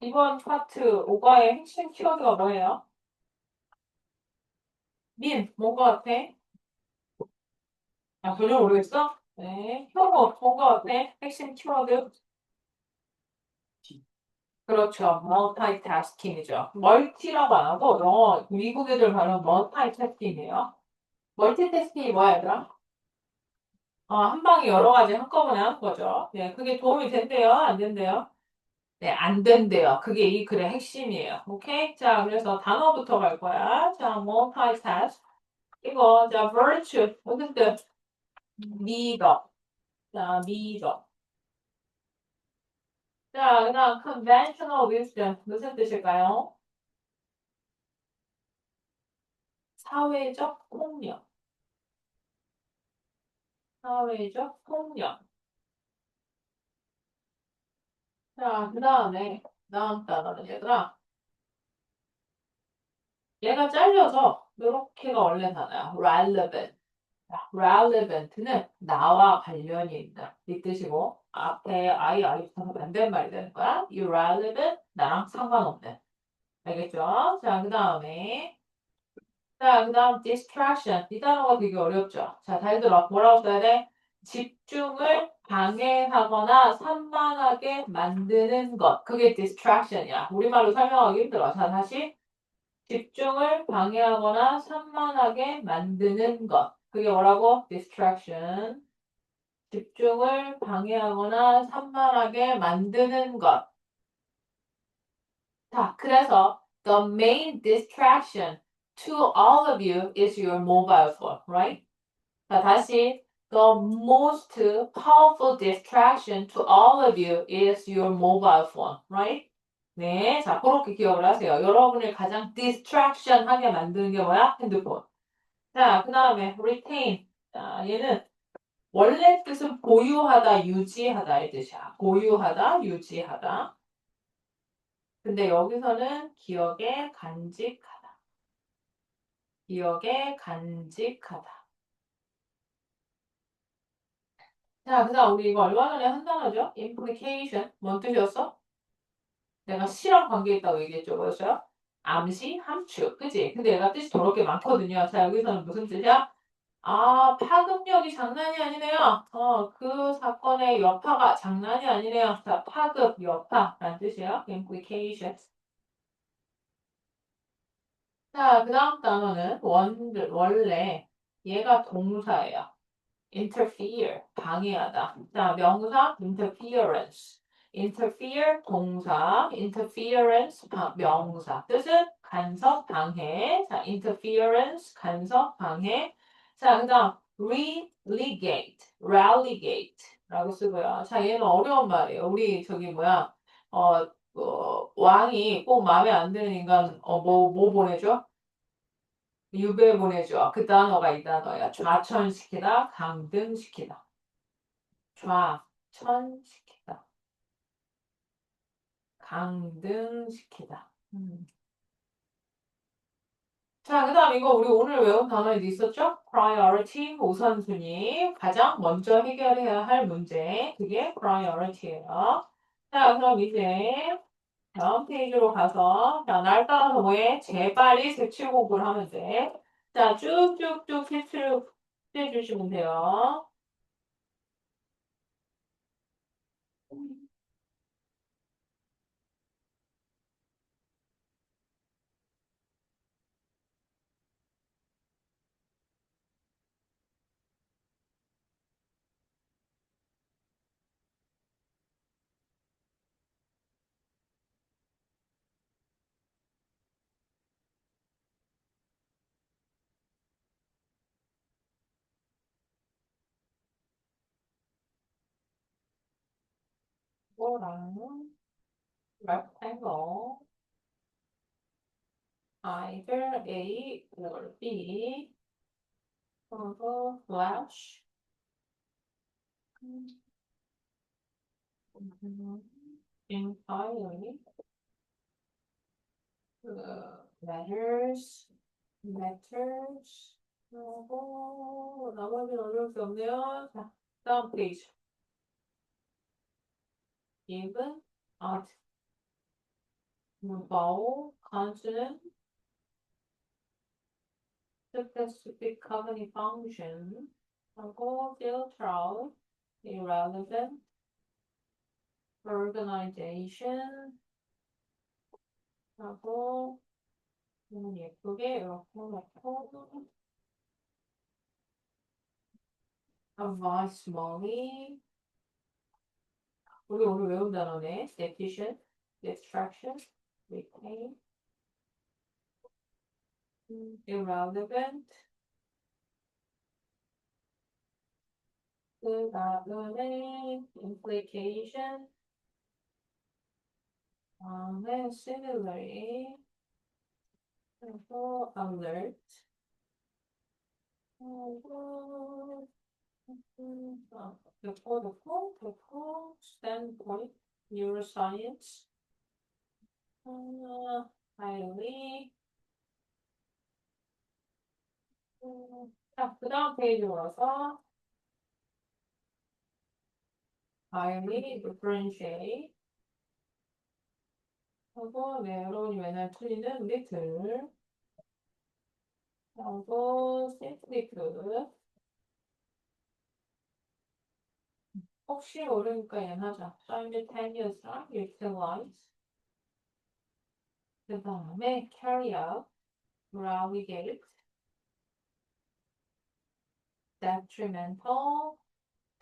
이번 파트 5과의 핵심 키워드가 뭐예요? 뭔 거 같아? 아, 전혀 모르겠어? 네. 현우, 뭔 거 같아? 핵심 키워드? 그렇죠. 멀티태스킹이죠. 멀티라고 안 하고, 영어, 미국 애들 발음 멀티태스킹이에요. 멀티태스킹이 뭐야, 얘들아? 한 방에 여러 가지 한꺼번에 하는 거죠. 네, 그게 도움이 된대요? 안 된대요? 네, 안 된대요. 그게 이 글의 핵심이에요. 오케이? 자, 그래서 단어부터 갈 거야. 자, multitask. 이거, 자, virtue. 무슨 뜻? 미덕. 자, 미덕. 자, 그다음 conventional wisdom. 무슨 뜻일까요? 사회적 폭력. 사회적 폭력. 자, 다음 단어는 얘들아. 얘가 잘려서 이렇게가 원래 단어야. relevant. 자, relevant는 나와 관련이 있다. 이 뜻이고 앞에 I 붙어서 반대말이 되는 거야. irrelevant, 나랑 상관없는. 알겠죠? 자, 그 다음 distraction. 이 단어가 되게 어렵죠. 자, 잘 들어. 뭐라고 써야 돼? 집중을 방해하거나 산만하게 만드는 것. 그게 distraction이야. 우리말로 설명하기 힘들어. 자, 다시. 집중을 방해하거나 산만하게 만드는 것. 그게 뭐라고? distraction. 집중을 방해하거나 산만하게 만드는 것. 자, 그래서 the main distraction to all of you is your mobile phone, right? 자, 다시 the most powerful distraction to all of you is your mobile phone, right? 네, 자, 그렇게 기억을 하세요. 여러분을 가장 distraction 하게 만드는 게 뭐야? 핸드폰. 자, 그 다음에 retain. 자, 얘는 원래 뜻은 보유하다, 유지하다의 뜻이야. 보유하다, 유지하다. 근데 여기서는 기억에 간직하다. 기억에 간직하다. 자, 그다음 우리 이거 얼마 전에 한 단어죠? implication. 뭔 뜻이었어? 내가 시랑 관계 있다고 얘기했죠. 뭐였어요? 암시, 함축. 그지? 근데 얘가 뜻이 더럽게 많거든요. 자, 여기서는 무슨 뜻이야? 아, 파급력이 장난이 아니네요. 그 사건의 여파가 장난이 아니네요. 자, 파급, 여파라는 뜻이에요. implication. 자, 그 다음 단어는 원래 얘가 동사예요. interfere, 방해하다. 자, 명사, interference. interfere, 동사, interference, 명사. 뜻은 간섭, 방해. 자, interference, 간섭, 방해. 자, 그 다음, relegate 라고 쓰고요. 자, 얘는 어려운 말이에요. 우리 저기 뭐야, 왕이 꼭 마음에 안 드는 인간, 뭐 보내줘? 유배 보내줘. 그 단어가 이 단어야. 좌천시키다, 강등시키다. 좌천시키다, 강등시키다. 자, 그 다음 이거 우리 오늘 외운 단어에도 있었죠? priority, 우선순위. 가장 먼저 해결해야 할 문제. 그게 priority예요. 자, 그럼 이제 다음 페이지로 가서 자, 날 따라서 뭐해? 재빨리 색칠 공부를 하면 돼. 자, 쭉쭉쭉 색칠을 해주시면 돼요. 이거랑 rectangle, either A or B, 그리고 slash, entirely, letters, 그리고 나머지는 어려울 게 없네요. 자, 다음 페이지. given, out. vowel, consonant, specific cognitive function, 하고 filter out, irrelevant, organization, 하고 예쁘게 이렇게 놓고 advice money. 우리 오늘 외운 단어네. deficient, distraction, retain, irrelevant. 그 다음에 implication, 다음에 similarly, 그리고 alert, 그리고 됐고, standpoint, neuroscience, highly, 자, 그 다음 페이지로 와서 highly differentiate, 하고, 네, 여러분이 맨날 틀리는 little, 하고, simply good, 혹시 모르니까 얘는 하자. simultaneous, utilize, 그 다음에 carry out, navigate, detrimental,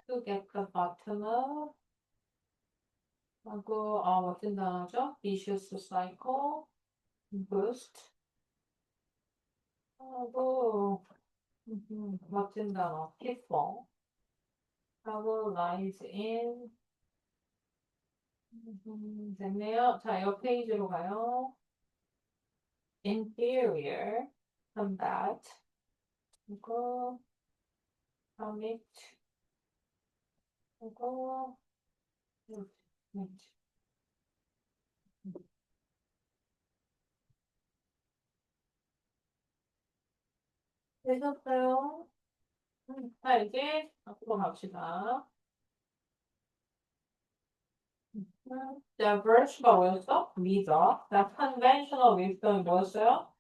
to get the bottom of, 하고, 멋진 단어죠? vicious cycle, boost, 하고, 멋진 단어, pitfall, 하고, rise in, 됐네요. 자, 옆 페이지로 가요. inferior, combat, 그리고 commit, 그리고 되셨어요? 자, 이제 앞으로 갑시다. 자, virtue가 뭐였어? 믿어. 자, conventional wisdom이 뭐였어요?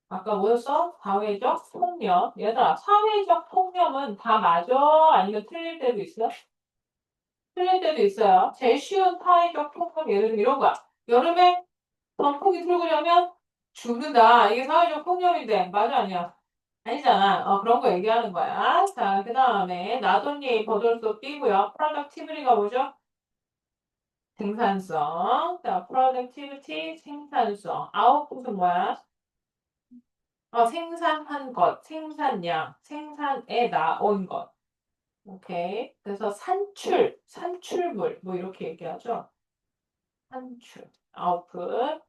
아까 뭐였어? 사회적 통념. 얘들아, 사회적 통념은 다 맞아? 아니면 틀릴 때도 있어? 틀릴 때도 있어요. 제일 쉬운 사회적 통념, 예를 들면 이런 거야. 여름에 선풍기 틀고 자면 죽는다. 이게 사회적 통념인데, 맞아, 아니야? 아니잖아. 그런 거 얘기하는 거야. 자, 그 다음에, 나돈니 버돌도 띄고요. productivity가 뭐죠? 생산성. 자, productivity, 생산성. 아웃풋은 뭐야? 생산한 것, 생산량, 생산에 나온 것. 오케이. 그래서 산출물, 뭐 이렇게 얘기하죠. 산출, 아웃풋.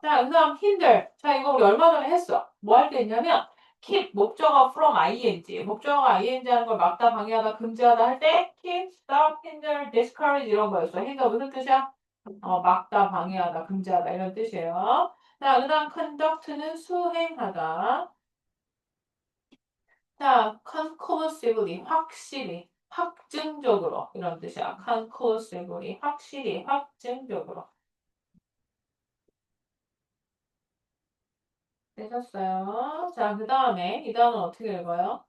자, 그 다음 hinder. 자, 이거 우리 얼마 전에 했어. 뭐 할 때 했냐면, keep 목적어 from ing. 목적어가 ing 하는 걸 막다, 방해하다, 금지하다 할 때, keep, stop, hinder, discourage 이런 거였어. hinder 무슨 뜻이야? 막다, 방해하다, 금지하다 이런 뜻이에요. 자, 그 다음 conduct는 수행하다. 자, conclusively, 확실히, 확증적으로 이런 뜻이야. conclusively, 확실히, 확증적으로. 되셨어요? 자, 그 다음에 이 단어는 어떻게 읽어요?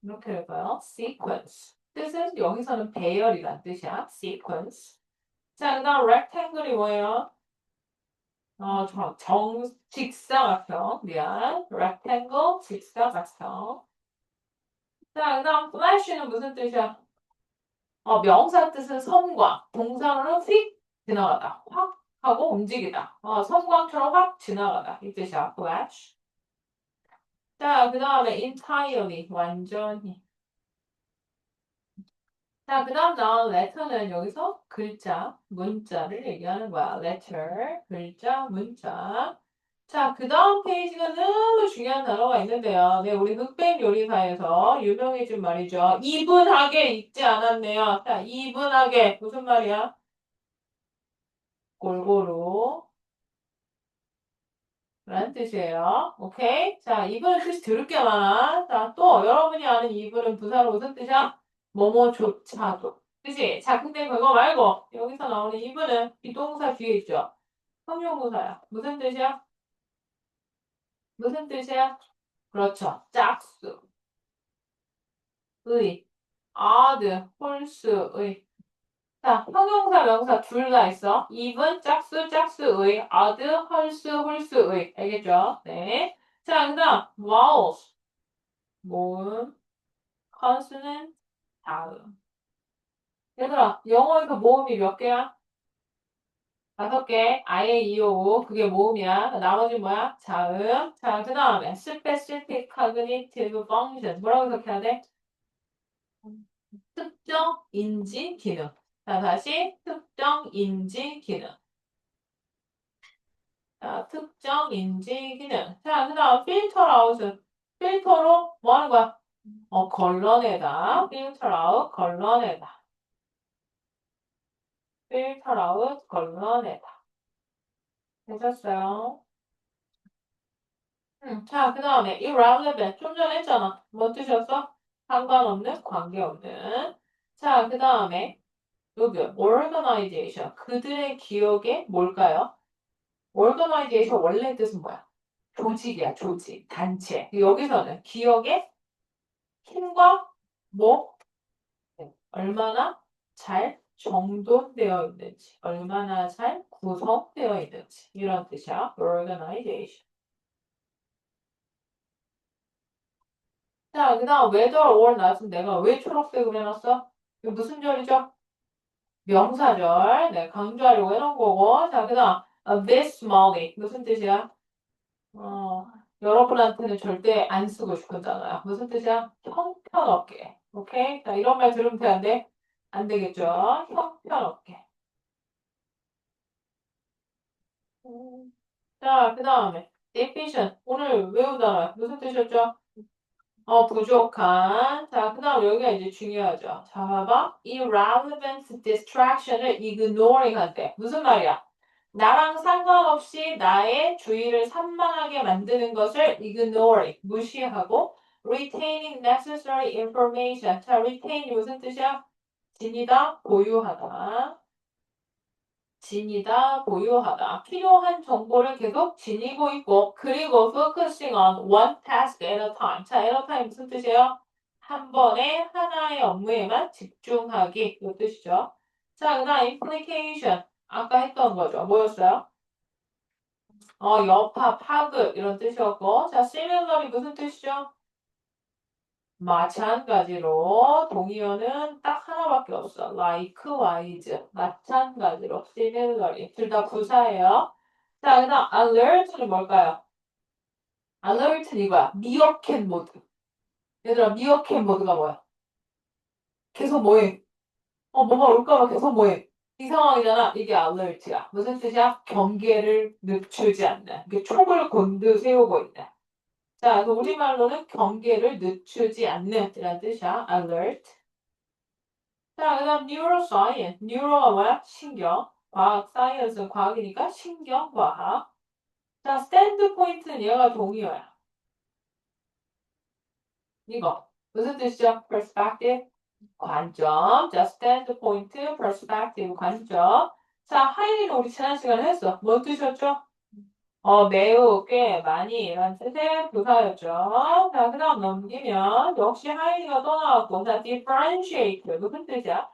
이렇게 읽어요. sequence. 뜻은 여기서는 배열이란 뜻이야. sequence. 자, 그 다음 rectangle이 뭐예요? 직사각형. 미안. rectangle, 직사각형. 자, 그 다음 flash는 무슨 뜻이야? 명사 뜻은 섬광. 동사로는 휙 지나가다. 확 하고 움직이다. 섬광처럼 확 지나가다. 이 뜻이야. flash. 자, 그 다음에 entirely. 완전히. 자, 그 다음 나온 letter는 여기서 글자, 문자를 얘기하는 거야. letter, 글자, 문자. 자, 그 다음 페이지가 너무 중요한 단어가 있는데요. 네, 우리 흑백 요리사에서 유명해진 말이죠. 이분하게 읽지 않았네요. 자, 이분하게 무슨 말이야? 골고루 라는 뜻이에요. 오케이? 자, 이분은 뜻이 더럽게 많아. 자, 또 여러분이 아는 이분은 부사로 무슨 뜻이야? 뭐뭐조차도. 그치? 자, 근데 그거 말고 여기서 나오는 이분은 비동사 뒤에 있죠? 형용사야. 무슨 뜻이야? 무슨 뜻이야? 그렇죠. 짝수, 의, 아드, 홀수의. 자, 형용사, 명사 둘 다 있어. even, 짝수, 짝수의, 아드, 홀수, 홀수의. 알겠죠? 네. 자, 그 다음, vowels, 모음, consonant, 다음. 얘들아, 영어에서 모음이 몇 개야? 5개. I, E, O, U. 그게 모음이야. 나머지 뭐야? 자음. 자, 그 다음에 specific cognitive function. 뭐라고 해석해야 돼? 특정 인지 기능. 자, 다시 특정 인지 기능. 자, 특정 인지 기능. 자, 그 다음 filter out은 필터로 뭐 하는 거야? 걸러내다. filter out, 걸러내다. filter out, 걸러내다. 되셨어요? 자, 그 다음에 irrelevant. 좀 전에 했잖아. 뭐 뜻이었어? 상관없는, 관계없는. 자, 그 다음에 여기 organization. 그들의 기억에 뭘까요? organization 원래 뜻은 뭐야? 조직이야, 조직, 단체. 여기서는 기억에 힘과 뭐, 얼마나 잘 정돈되어 있는지, 얼마나 잘 구성되어 있는지 이런 뜻이야. organization. 자, 그 다음 whether or not은 내가 왜 초록색으로 해놨어? 이거 무슨 절이죠? 명사절. 네, 강조하려고 해놓은 거고. 자, 그 다음 this money 무슨 뜻이야? 어, 여러분한테는 절대 안 쓰고 싶은 단어야. 무슨 뜻이야? 형편없게. 오케이? 자, 이런 말 들으면 되는데 안 되겠죠? 형편없게. 자, 그 다음에 deficient. 오늘 외운 단어 무슨 뜻이었죠? 부족한. 자, 그 다음 여기가 이제 중요하죠. 자, 봐봐. irrelevant distraction을 ignoring 한대. 무슨 말이야? 나랑 상관없이 나의 주의를 산만하게 만드는 것을 ignoring, 무시하고 retaining necessary information. 자, retain 무슨 뜻이야? 지니다, 보유하다. 지니다, 보유하다. 필요한 정보를 계속 지니고 있고, 그리고 focusing on one task at a time. 자, at a time 무슨 뜻이에요? 한 번에 하나의 업무에만 집중하기. 이 뜻이죠. 자, 그 다음 implication. 아까 했던 거죠. 뭐였어요? 여파, 파급 이런 뜻이었고. 자, similarly 무슨 뜻이죠? 마찬가지로 동의어는 딱 하나밖에 없어. likewise. 마찬가지로 similarly. 둘 다 부사예요. 자, 그다음 alert는 뭘까요? alert는 이거야. 미어캣 모드. 얘들아, 미어캣 모드가 뭐야? 계속 뭐해? 뭐가 올까봐 계속 뭐해? 이 상황이잖아. 이게 alert야. 무슨 뜻이야? 경계를 늦추지 않는. 이게 촉을 곤두세우고 있는. 자, 그래서 우리말로는 경계를 늦추지 않는 이란 뜻이야. alert. 자, 그 다음 neuroscience. neuro가 뭐야? 신경. 과학, science는 과학이니까 신경과학. 자, standpoint는 얘가 동의어야. 이거. 무슨 뜻이죠? perspective. 관점. 자, standpoint, perspective, 관점. 자, highly는 우리 지난 시간에 했어. 뭔 뜻이었죠? 매우, 꽤, 많이 이런 뜻의 부사였죠. 자, 그 다음 넘기면 역시 highly가 또 나왔고 자, differentiate 무슨 뜻이야?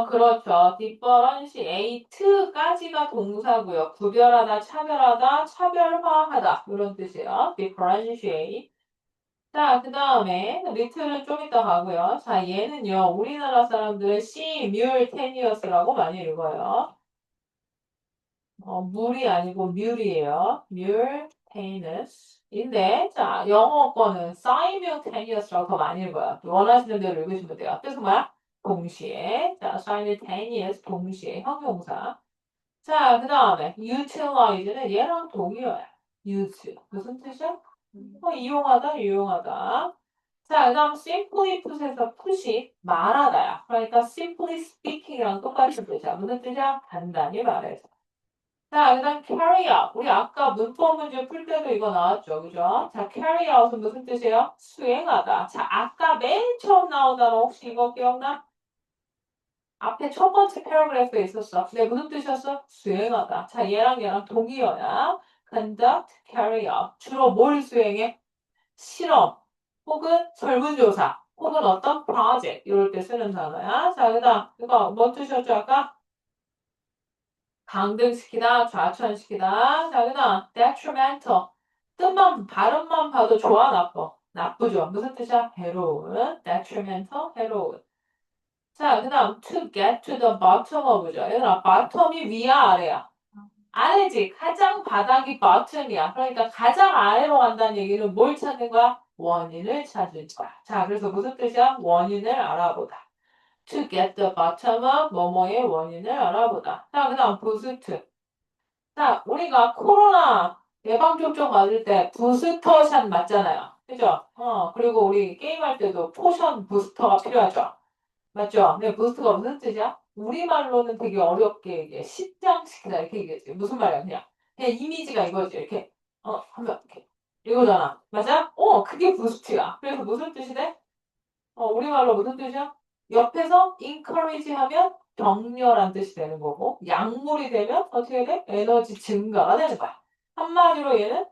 그렇죠. differentiate까지가 동사고요. 구별하다, 차별하다, 차별화하다 이런 뜻이에요. differentiate. 자, 그 다음에 little은 좀 이따 가고요. 자, 얘는요. 우리나라 사람들은 simultaneous라고 많이 읽어요. 물이 아니고 뮬이에요. multaneous인데 자, 영어 거는 simultaneous라고 더 많이 읽어요. 원하시는 대로 읽으시면 돼요. 뜻은 뭐야? 동시에. 자, simultaneous 동시에 형용사. 자, 그 다음에 utilize는 얘랑 동의어야. use. 무슨 뜻이야? 이용하다, 유용하다. 자, 그 다음 simply put에서 put이 말하다야. 그러니까 simply speaking이랑 똑같은 뜻이야. 무슨 뜻이야? 간단히 말해서. 자, 그다음 carry out. 우리 아까 문법 문제 풀 때도 이거 나왔죠. 그죠? 자, carry out은 무슨 뜻이에요? 수행하다. 자, 아까 맨 처음 나온 단어 혹시 이거 기억나? 앞에 첫 번째 패러그래프에 있었어. 근데 무슨 뜻이었어? 수행하다. 자, 얘랑 동의어야. conduct, carry out. 주로 뭘 수행해? 실험, 혹은 설문조사, 혹은 어떤 프로젝트 이럴 때 쓰는 단어야. 자, 그다음 이거 뭔 뜻이었죠 아까? 강등시키다, 좌천시키다. 자, 그다음 detrimental. 뜻만 발음만 봐도 좋아 나빠? 나쁘죠. 무슨 뜻이야? 해로운. detrimental, 해로운. 자, 그다음 to get to the bottom of죠. 얘들아, bottom이 위야 아래야? 아래지. 가장 바닥이 bottom이야. 그러니까 가장 아래로 간다는 얘기는 뭘 찾는 거야? 원인을 찾는 거야. 자, 그래서 무슨 뜻이야? 원인을 알아보다. To get the bottom of 뭐뭐의 원인을 알아보다. 자, 그다음 부스트. 자, 우리가 코로나 예방접종 맞을 때 부스터샷 맞잖아요. 그죠? 그리고 우리 게임할 때도 포션 부스터가 필요하죠. 맞죠? 근데 부스트가 무슨 뜻이야? 우리말로는 되게 어렵게 얘기해. 신장시키다 이렇게 얘기하지. 무슨 말이야? 그냥 이미지가 이거지. 이렇게 하면 이렇게 이거잖아. 맞아? 그게 부스트야. 그래서 무슨 뜻이 돼? 우리말로 무슨 뜻이야? 옆에서 encourage 하면 격려란 뜻이 되는 거고 약물이 되면 어떻게 돼? 에너지 증가가 되는 거야. 한마디로 얘는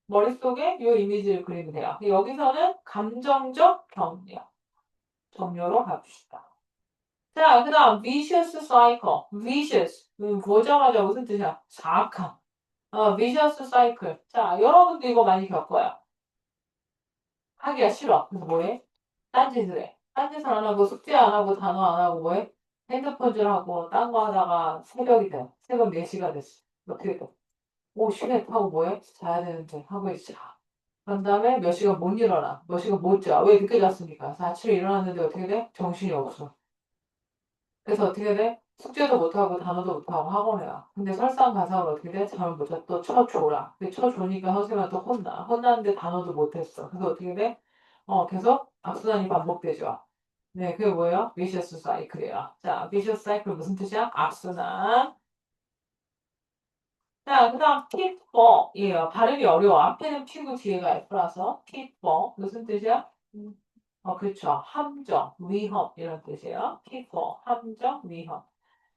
머릿속에 이 이미지를 그리면 돼요. 근데 여기서는 감정적 격려. 격려로 갑시다. 자, 그 다음 vicious cycle. vicious. 보자마자 무슨 뜻이야? 사악한. vicious cycle. 자, 여러분도 이거 많이 겪어요. 하기가 싫어. 그래서 뭐해? 딴짓을 해. 딴짓을 안 하고 숙제 안 하고 단어 안 하고 뭐해? 핸드폰질하고 딴 거 하다가 새벽이 돼. 새벽 4시가 됐어. 어떻게 돼? 오, 쉬네 하고 뭐해? 자야 되는데 하고 있어. 그런 다음에 몇 시간 못 일어나. 몇 시간 못 자. 왜 늦게 잤습니까? 4, 7에 일어났는데 어떻게 돼? 정신이 없어. 그래서 어떻게 돼? 숙제도 못하고 단어도 못하고 학원에야. 근데 설상가상으로 어떻게 돼? 잠을 못 자. 또 쳐줘라. 근데 쳐주니까 선생님한테 혼나. 혼나는데 단어도 못했어. 그래서 어떻게 돼? 계속 악순환이 반복되죠. 네, 그게 뭐예요? vicious cycle이에요. 자, vicious cycle 무슨 뜻이야? 악순환. 자, 그 다음 pitfall이에요. 발음이 어려워. 앞에는 P고 뒤에가 F라서 pitfall 무슨 뜻이야? 그렇죠. 함정, 위험 이런 뜻이에요. pitfall, 함정, 위험.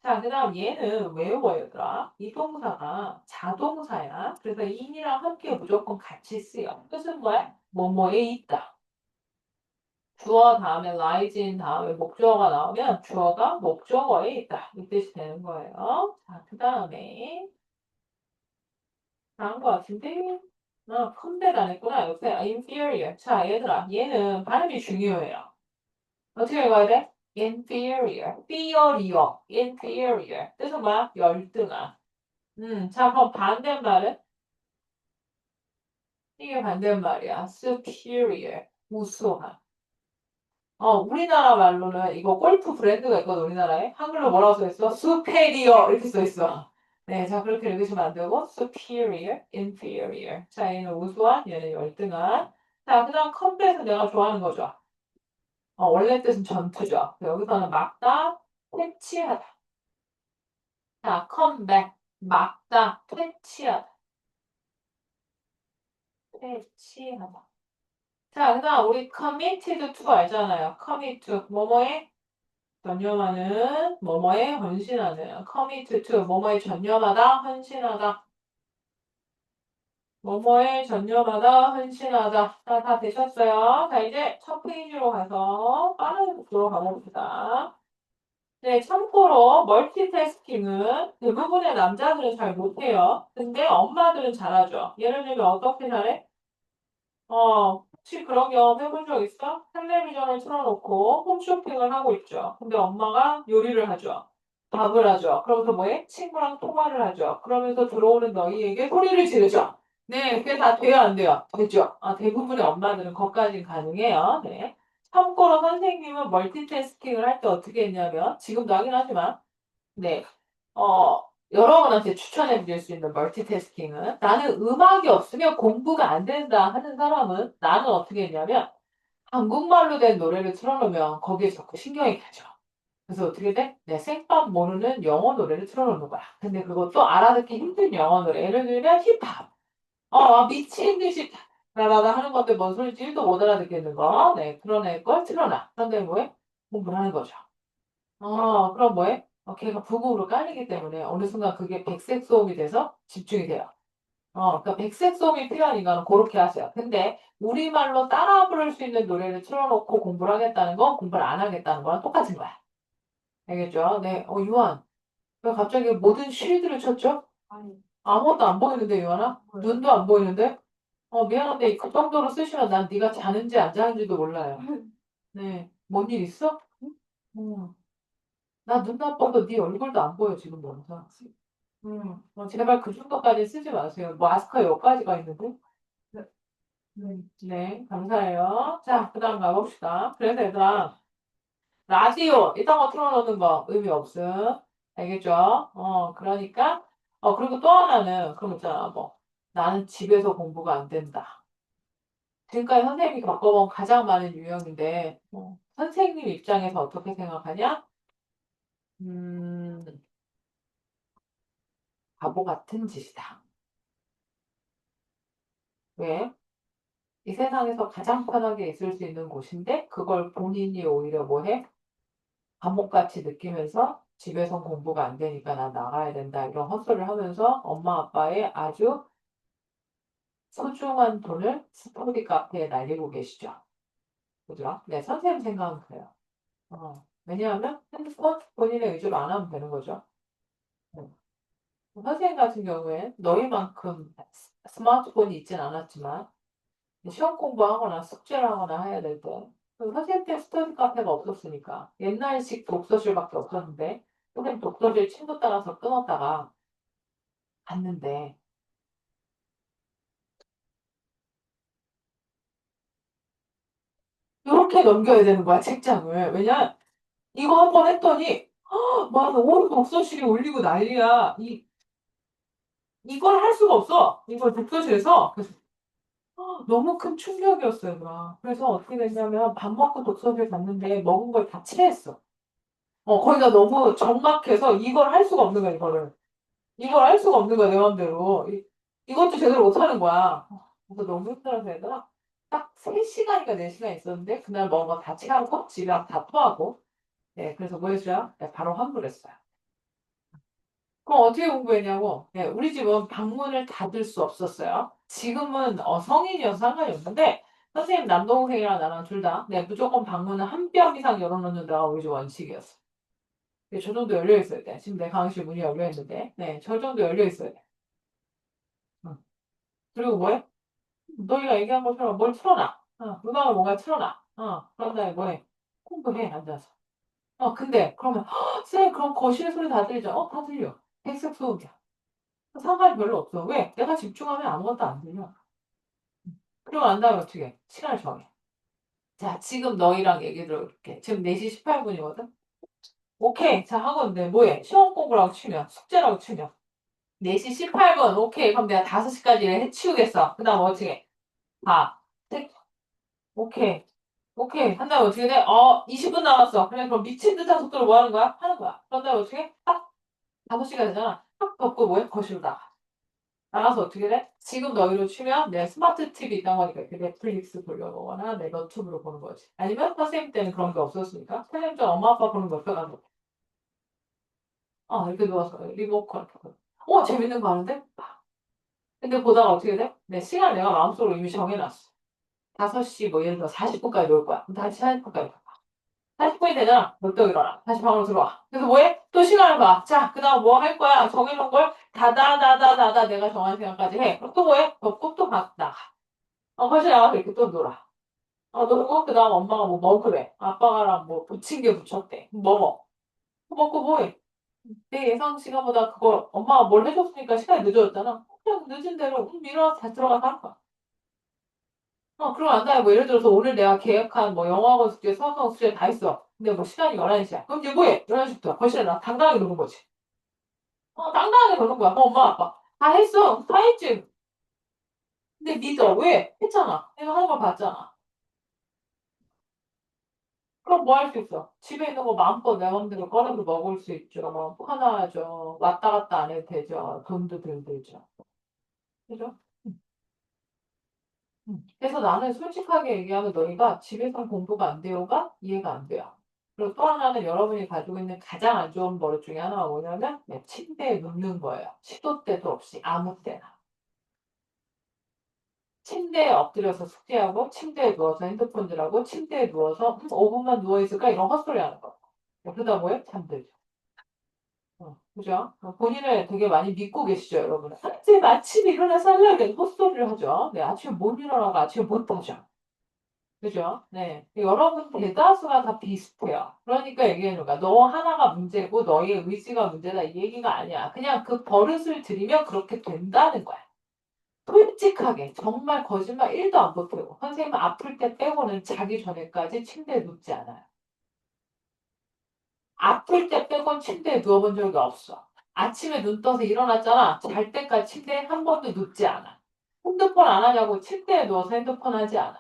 자, 그 다음 얘는 외워요, 얘들아. 이 동사가 자동사야. 그래서 in이랑 함께 무조건 같이 쓰여. 뜻은 뭐야? 뭐뭐에 있다. 주어 다음에 lies in 다음에 목적어가 나오면 주어가 목적어에 있다. 이 뜻이 되는 거예요. 자, 그 다음에 나온 거 같은데? 컴백 안 했구나. 옆에 inferior. 자, 얘들아. 얘는 발음이 중요해요. 어떻게 읽어야 돼? inferior. inferior. inferior. 뜻은 뭐야? 열등한. 자, 그럼 반대말은? 이게 반대말이야. superior. 우수한. 우리나라 말로는 이거 골프 브랜드가 있거든, 우리나라에. 한글로 뭐라고 써있어? superior. 이렇게 써있어. 네, 자, 그렇게 읽으시면 안 되고, superior, inferior. 자, 얘는 우수한, 얘는 열등한. 자, 그 다음 컴뱃은 내가 좋아하는 거죠. 원래 뜻은 전투죠. 여기서는 막다, 퇴치하다. 자, 컴백, 막다, 퇴치하다. 퇴치하다. 자, 그 다음 우리 committed to 알잖아요. commit to, 뭐뭐에 전념하는, 뭐뭐에 헌신하는. commit to, 뭐뭐에 전념하다, 헌신하다. 뭐뭐에 전념하다, 헌신하다. 자, 다 되셨어요? 자, 이제 첫 페이지로 가서 빠른 속도로 가봅시다. 네, 참고로 멀티태스킹은 대부분의 남자들은 잘 못해요. 근데 엄마들은 잘하죠. 예를 들면 어떻게 잘해? 혹시 그런 경험 해본 적 있어? 텔레비전을 틀어놓고 홈쇼핑을 하고 있죠. 근데 엄마가 요리를 하죠. 밥을 하죠. 그러면서 뭐해? 친구랑 통화를 하죠. 그러면서 들어오는 너희에게 소리를 지르죠. 네, 그게 다 돼요, 안 돼요? 되죠. 대부분의 엄마들은 거기까지는 가능해요. 네. 참고로 선생님은 멀티태스킹을 할 때 어떻게 했냐면, 지금도 하긴 하지만, 네. 여러분한테 추천해 드릴 수 있는 멀티태스킹은 나는 음악이 없으면 공부가 안 된다 하는 사람은 나는 어떻게 했냐면 한국말로 된 노래를 틀어놓으면 거기에 자꾸 신경이 가죠. 그래서 어떻게 돼? 내 생밥 모르는 영어 노래를 틀어놓는 거야. 근데 그것도 알아듣기 힘든 영어 노래. 예를 들면 힙합. 미친 듯이 라라라 하는 건데 뭔 소리인지 1도 못 알아듣겠는 거. 네, 그런 애 걸 틀어놔. 그런데 뭐해? 공부를 하는 거죠. 그럼 뭐해? 걔가 북으로 깔리기 때문에 어느 순간 그게 백색 소음이 돼서 집중이 돼요. 그러니까 백색 소음이 필요한 인간은 그렇게 하세요. 근데 우리말로 따라 부를 수 있는 노래를 틀어놓고 공부를 하겠다는 건 공부를 안 하겠다는 거랑 똑같은 거야. 알겠죠? 네, 유한. 왜 갑자기 모든 쉴드를 쳤죠? 아무것도 안 보이는데, 유한아? 눈도 안 보이는데? 미안한데, 그 정도로 쓰시면 난 네가 자는지 안 자는지도 몰라요. 네, 뭔 일 있어? 응. 나 눈 나빠도 네 얼굴도 안 보여, 지금 뭔가. 제발 그 정도까지 쓰지 마세요. 마스크 여기까지가 있는데. 네, 감사해요. 자, 그 다음 가봅시다. 그래서 얘들아, 라디오, 이딴 거 틀어놓는 거 의미 없음. 알겠죠? 그러니까, 그리고 또 하나는, 그럼 있잖아, 뭐. 나는 집에서 공부가 안 된다. 지금까지 선생님이 겪어본 가장 많은 유형인데, 선생님 입장에서 어떻게 생각하냐? 음, 바보 같은 짓이다. 왜? 이 세상에서 가장 편하게 있을 수 있는 곳인데, 그걸 본인이 오히려 뭐 해? 감옥같이 느끼면서 집에선 공부가 안 되니까 난 나가야 된다. 이런 헛소리를 하면서 엄마 아빠의 아주 소중한 돈을 스터디 카페에 날리고 계시죠. 그죠? 네, 선생님 생각은 그래요. 왜냐하면 핸드폰 본인의 의지로 안 하면 되는 거죠. 네. 선생님 같은 경우엔 너희만큼 스마트폰이 있진 않았지만 시험 공부하거나 숙제를 하거나 해야 될 때, 그 선생님 때 스터디 카페가 없었으니까 옛날식 독서실밖에 없었는데 선생님 독서실 친구 따라서 끊었다가 갔는데 이렇게 넘겨야 되는 거야 책장을. 왜냐 이거 한 번 했더니 막 온 독서실이 울리고 난리야. 이걸 할 수가 없어. 이걸 독서실에서. 그래서 너무 큰 충격이었어요, 막. 그래서 어떻게 됐냐면 밥 먹고 독서실 갔는데 먹은 걸 다 체했어. 거기가 너무 적막해서 이걸 할 수가 없는 거야, 이거를. 이걸 할 수가 없는 거야, 내 맘대로. 이것도 제대로 못 하는 거야. 그래서 너무 힘들어서 얘들아. 딱 3시간인가 4시간 있었는데, 그날 먹은 거 다 체하고, 집에 와서 다 토하고. 네, 그래서 뭐 했어요? 네, 바로 환불했어요. 그럼 어떻게 공부했냐고? 네, 우리 집은 방문을 닫을 수 없었어요. 지금은 성인이어서 상관이 없는데, 선생님 남동생이랑 나랑 둘 다, 네, 무조건 방문을 한 뼘 이상 열어놓는 데가 우리 집 원칙이었어. 네, 저 정도 열려 있어야 돼. 지금 내 강의실 문이 열려 있는데, 네, 저 정도 열려 있어야 돼. 응. 그리고 뭐해? 너희가 얘기한 것처럼 뭘 틀어놔. 음악을 뭔가 틀어놔. 그런 다음에 뭐해? 공부해, 앉아서. 근데, 그러면, 쌤, 그럼 거실 소리 다 들리죠? 다 들려. 백색 소음이야. 상관이 별로 없어. 왜? 내가 집중하면 아무것도 안 들려. 그러고 난 다음에 어떻게 해? 시간을 정해. 자, 지금 너희랑 얘기 들어볼게. 지금 4시 18분이거든? 오케이. 자, 학원인데 뭐해? 시험 공부라고 치면, 숙제라고 치면. 4시 18분. 오케이. 그럼 내가 5시까지 해치우겠어. 그 다음 어떻게 해? 봐. 오케이. 오케이. 한 다음에 어떻게 돼? 20분 남았어. 그래, 그럼 미친 듯한 속도로 뭐 하는 거야? 하는 거야. 그런 다음에 어떻게 해? 딱 5시가 되잖아. 딱 덮고 뭐해? 거실로 나가. 나가서 어떻게 돼? 지금 너희로 치면 내 스마트 TV 있다고 하니까 이렇게 넷플릭스 돌려보거나 내 너튜브로 보는 거지. 아니면 선생님 때는 그런 게 없었으니까 선생님 때 엄마 아빠 보는 거 없어가지고 이렇게 누워서 리모컨 켜고 재밌는 거 하는데? 근데 보다가 어떻게 돼? 내 시간 내가 마음속으로 이미 정해놨어. 5시 뭐 예를 들어 40분까지 놀 거야. 그럼 다시 40분까지 40분이 되잖아. 너 또 일어나. 다시 방으로 들어와. 그래서 뭐해? 또 시간을 봐. 자, 그 다음 뭐 할 거야? 정해놓은 걸 다다다다다다 내가 정한 시간까지 해. 그럼 또 뭐해? 덮고 또 나가. 거실 나가서 이렇게 또 놀아. 놀고, 그 다음 엄마가 뭐 먹으래. 아빠가랑 뭐 부침개 부쳤대. 먹어. 먹고 뭐해? 내 예상 시간보다 그거 엄마가 뭘 해줬으니까 시간이 늦어졌잖아. 그냥 늦은 대로 일어나서 다시 들어가서 할 거야. 그럼 안 돼. 뭐 예를 들어서 오늘 내가 계획한 뭐 영어학원 숙제, 수학학원 숙제 다 있어. 근데 뭐 시간이 11시야. 그럼 이제 뭐해? 11시부터 거실에 나 당당하게 노는 거지. 당당하게 노는 거야. 엄마, 아빠. 다 했어. 다 했지. 근데 믿어. 왜? 했잖아. 내가 하는 걸 봤잖아. 그럼 뭐 할 수 있어? 집에 있는 거 마음껏 내 맘대로 꺼내서 먹을 수 있죠. 뭐 편하죠. 왔다 갔다 안 해도 되죠. 돈도 덜 들죠. 그죠? 그래서 나는 솔직하게 얘기하면 너희가 집에서 공부가 안 돼요가 이해가 안 돼요. 그리고 또 하나는 여러분이 가지고 있는 가장 안 좋은 버릇 중에 하나가 뭐냐면 침대에 눕는 거예요. 시도 때도 없이 아무 때나. 침대에 엎드려서 숙제하고 침대에 누워서 핸드폰질하고 침대에 누워서 5분만 누워있을까 이런 헛소리 하는 거. 그러다 뭐해? 잠들죠. 그죠? 본인을 되게 많이 믿고 계시죠, 여러분? 지금 아침에 일어나서 하려고 헛소리를 하죠. 네, 아침에 못 일어나고 아침에 못 하죠. 그죠? 네. 여러분 대다수가 다 비슷해요. 그러니까 얘기하는 거야. 너 하나가 문제고 너의 의지가 문제다. 이 얘기가 아니야. 그냥 그 버릇을 들이면 그렇게 된다는 거야. 솔직하게 정말 거짓말 1도 안 보태고 선생님은 아플 때 빼고는 자기 전에까지 침대에 눕지 않아요. 아플 때 빼곤 침대에 누워본 적이 없어. 아침에 눈 떠서 일어났잖아. 잘 때까지 침대에 한 번도 눕지 않아. 핸드폰 안 하냐고 침대에 누워서 핸드폰 하지 않아.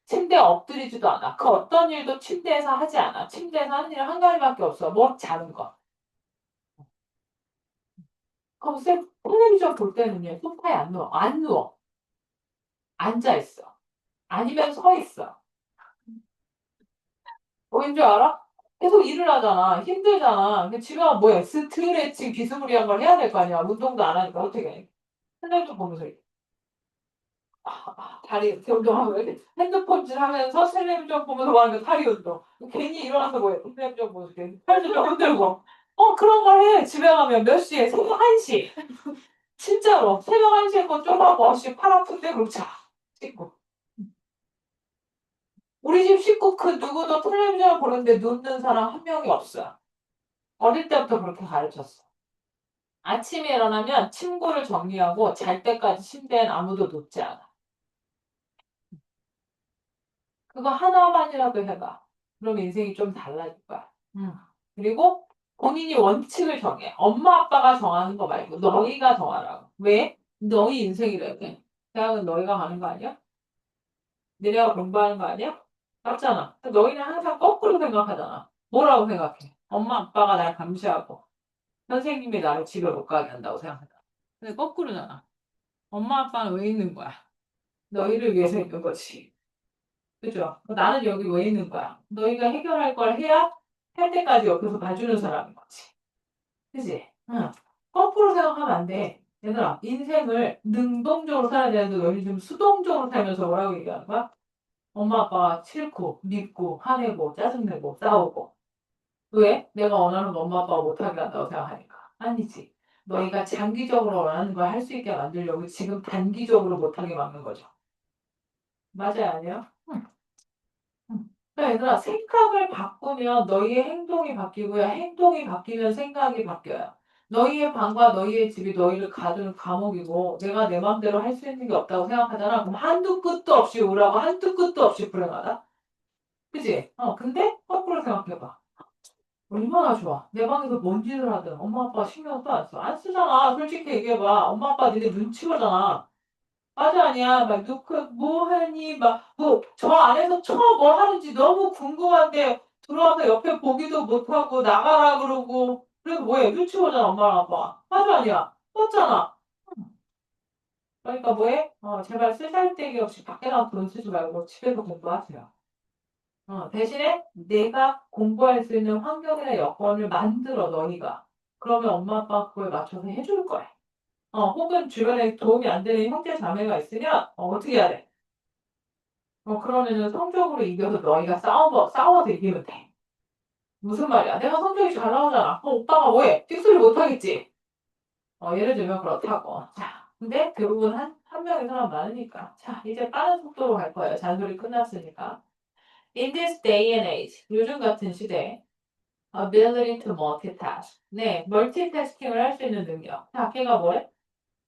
침대에 엎드리지도 않아. 그 어떤 일도 침대에서 하지 않아. 침대에서 하는 일은 한 가지밖에 없어. 뭐 자는 거. 그럼 쌤 텔레비전 볼 때는요. 소파에 안 누워. 안 누워. 앉아 있어. 아니면 서 있어. 뭐인 줄 알아? 계속 일을 하잖아. 힘들잖아. 근데 집에 가면 뭐야? 스트레칭 비스무리한 걸 해야 될 거 아니야. 운동도 안 하니까 어떻게 해? 텔레비전 보면서 다리 이렇게 운동하고 이렇게 핸드폰질 하면서 텔레비전 보면서 하는 거 다리 운동. 괜히 일어나서 뭐해? 텔레비전 보면서 이렇게 팔도 좀 흔들고. 그런 걸 해. 집에 가면 몇 시에? 새벽 1시. 진짜로. 새벽 1시에 그거 좀 하고, 팔 아픈데? 그럼 자. 씻고. 우리 집 식구 그 누구도 텔레비전 보는데 눕는 사람 한 명이 없어요. 어릴 때부터 그렇게 가르쳤어. 아침에 일어나면 침구를 정리하고 잘 때까지 침대엔 아무도 눕지 않아. 그거 하나만이라도 해봐. 그럼 인생이 좀 달라질 거야. 그리고 본인이 원칙을 정해. 엄마 아빠가 정하는 거 말고 너희가 정하라고. 왜? 너희 인생이래. 대학은 너희가 가는 거 아니야? 니네가 공부하는 거 아니야? 맞잖아. 너희는 항상 거꾸로 생각하잖아. 뭐라고 생각해? 엄마 아빠가 날 감시하고 선생님이 나를 집에 못 가게 한다고 생각하잖아. 근데 거꾸로잖아. 엄마 아빠는 왜 있는 거야? 너희를 위해서 있는 거지. 그죠? 나는 여기 왜 있는 거야? 너희가 해결할 걸 해야 할 때까지 옆에서 봐주는 사람인 거지. 그지? 응. 거꾸로 생각하면 안 돼. 얘들아, 인생을 능동적으로 살아야 되는데 너희 지금 수동적으로 살면서 뭐라고 얘기하는 거야? 엄마 아빠가 싫고, 밉고, 화내고, 짜증내고, 싸우고. 왜? 내가 원하는 거 엄마 아빠가 못하게 한다고 생각하니까. 아니지. 너희가 장기적으로 원하는 걸 할 수 있게 만들려고 지금 단기적으로 못하게 막는 거죠. 맞아요, 아니요? 응. 그러니까 얘들아, 생각을 바꾸면 너희의 행동이 바뀌고요. 행동이 바뀌면 생각이 바뀌어요. 너희의 방과 너희의 집이 너희를 가두는 감옥이고 내가 내 맘대로 할 수 있는 게 없다고 생각하잖아. 그럼 한두 끝도 없이 우울하고 한두 끝도 없이 불행하다. 그지? 근데 거꾸로 생각해봐. 얼마나 좋아. 내 방에서 뭔 짓을 하든 엄마 아빠 신경도 안 써. 안 쓰잖아. 솔직히 얘기해봐. 엄마 아빠 니네 눈치 보잖아. 맞아, 아니야. 막, 뭐 하니? 막, 저 안에서 뭐 하는지 너무 궁금한데, 들어와서 옆에 보기도 못하고, 나가라 그러고, 그래도 뭐해? 눈치 보잖아, 엄마랑 아빠. 맞아, 아니야. 맞잖아. 그러니까 뭐해? 제발 쓰잘데기 없이 밖에 나가서 돈 쓰지 말고 집에서 공부하세요. 대신에 내가 공부할 수 있는 환경이나 여건을 만들어, 너희가. 그러면 엄마 아빠 그거에 맞춰서 해줄 거야. 혹은 주변에 도움이 안 되는 형제 자매가 있으면, 어떻게 해야 돼? 그러면은 성적으로 이겨서 너희가 싸워서 이기면 돼. 무슨 말이야? 내가 성적이 잘 나오잖아. 오빠가 뭐해? 픽소리 못하겠지? 예를 들면 그렇다고. 자, 근데 대부분 한 명의 사람 많으니까. 자, 이제 빠른 속도로 갈 거예요. 잔소리 끝났으니까. In this day and age, 요즘 같은 시대, ability to multitask. 네, 멀티태스킹을 할 수 있는 능력. 자, 걔가 뭐래?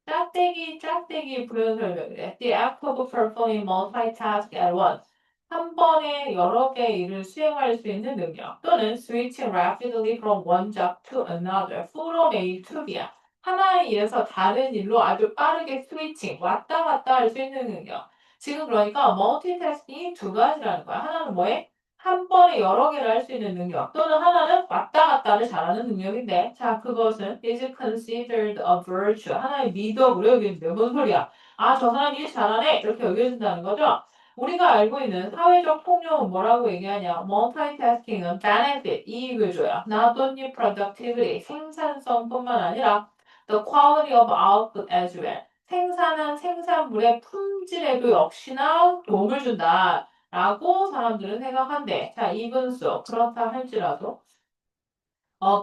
짝대기 부연 설명이래. The act of performing multitask at once. 한 번에 여러 개의 일을 수행할 수 있는 능력. 또는 switching rapidly from one job to another. from A to B야. 하나의 일에서 다른 일로 아주 빠르게 스위칭, 왔다 갔다 할 수 있는 능력. 지금 그러니까 멀티태스킹이 두 가지라는 거야. 하나는 뭐해? 한 번에 여러 개를 할 수 있는 능력 또는 하나는 왔다 갔다를 잘하는 능력인데 자 그것은 is considered a virtue 하나의 미덕으로 여기는데 뭔 소리야? 아 저 사람이 일 잘하네 이렇게 여겨진다는 거죠. 우리가 알고 있는 사회적 통념은 뭐라고 얘기하냐? multitasking은 benefit 이익을 줘요. not only productivity 생산성뿐만 아니라 the quality of output as well 생산한 생산물의 품질에도 역시나 도움을 준다. 라고 사람들은 생각한대. 자, 이분수. 그렇다 할지라도,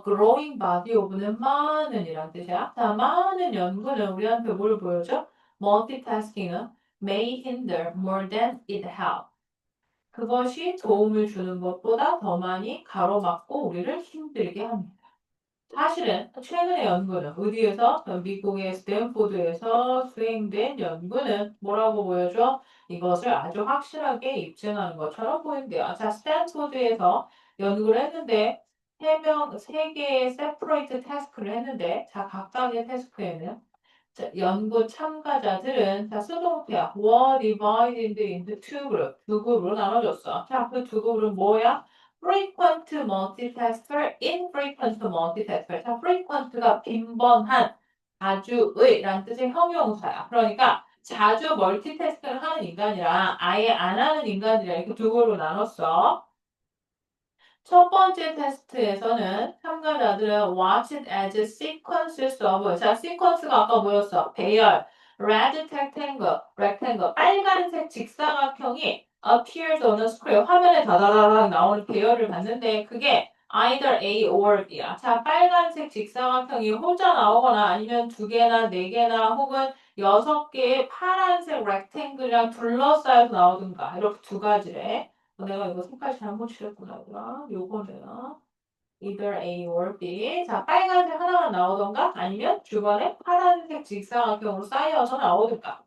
growing body of는 많은이란 뜻이야. 자, 많은 연구는 우리한테 뭘 보여줘? multitasking은 may hinder more than it help. 그것이 도움을 주는 것보다 더 많이 가로막고 우리를 힘들게 합니다. 사실은 최근의 연구는 어디에서 미국의 스탠포드에서 수행된 연구는 뭐라고 보여줘? 이것을 아주 확실하게 입증하는 것처럼 보인대요. 자, 스탠포드에서 연구를 했는데 세 개의 세퍼레이트 태스크를 했는데 자, 각각의 태스크에는 자, 연구 참가자들은 자, 수동태야. were divided into two group. 두 그룹으로 나눠줬어. 자, 그 두 그룹은 뭐야? frequent multitasker, infrequent multitasker. 자, frequent가 빈번한, 자주의 라는 뜻의 형용사야. 그러니까 자주 멀티태스크를 하는 인간이랑 아예 안 하는 인간이랑 이렇게 두 그룹으로 나눴어. 첫 번째 테스트에서는 참가자들은 watch it as sequences of 자, sequence가 아까 뭐였어? 배열, red rectangle, 빨간색 직사각형이 appears on the screen 화면에 다다다닥 나오는 배열을 봤는데 그게 either A or B야. 자, 빨간색 직사각형이 혼자 나오거나 아니면 두 개나 네 개나 혹은 여섯 개의 파란색 rectangle이랑 둘러싸여서 나오든가 이렇게 두 가지래. 내가 이거 색깔 잘못 칠했구나, 얘들아. 요거는 either A or B. 자, 빨간색 하나만 나오던가 아니면 주변에 파란색 직사각형으로 쌓여서 나오든가.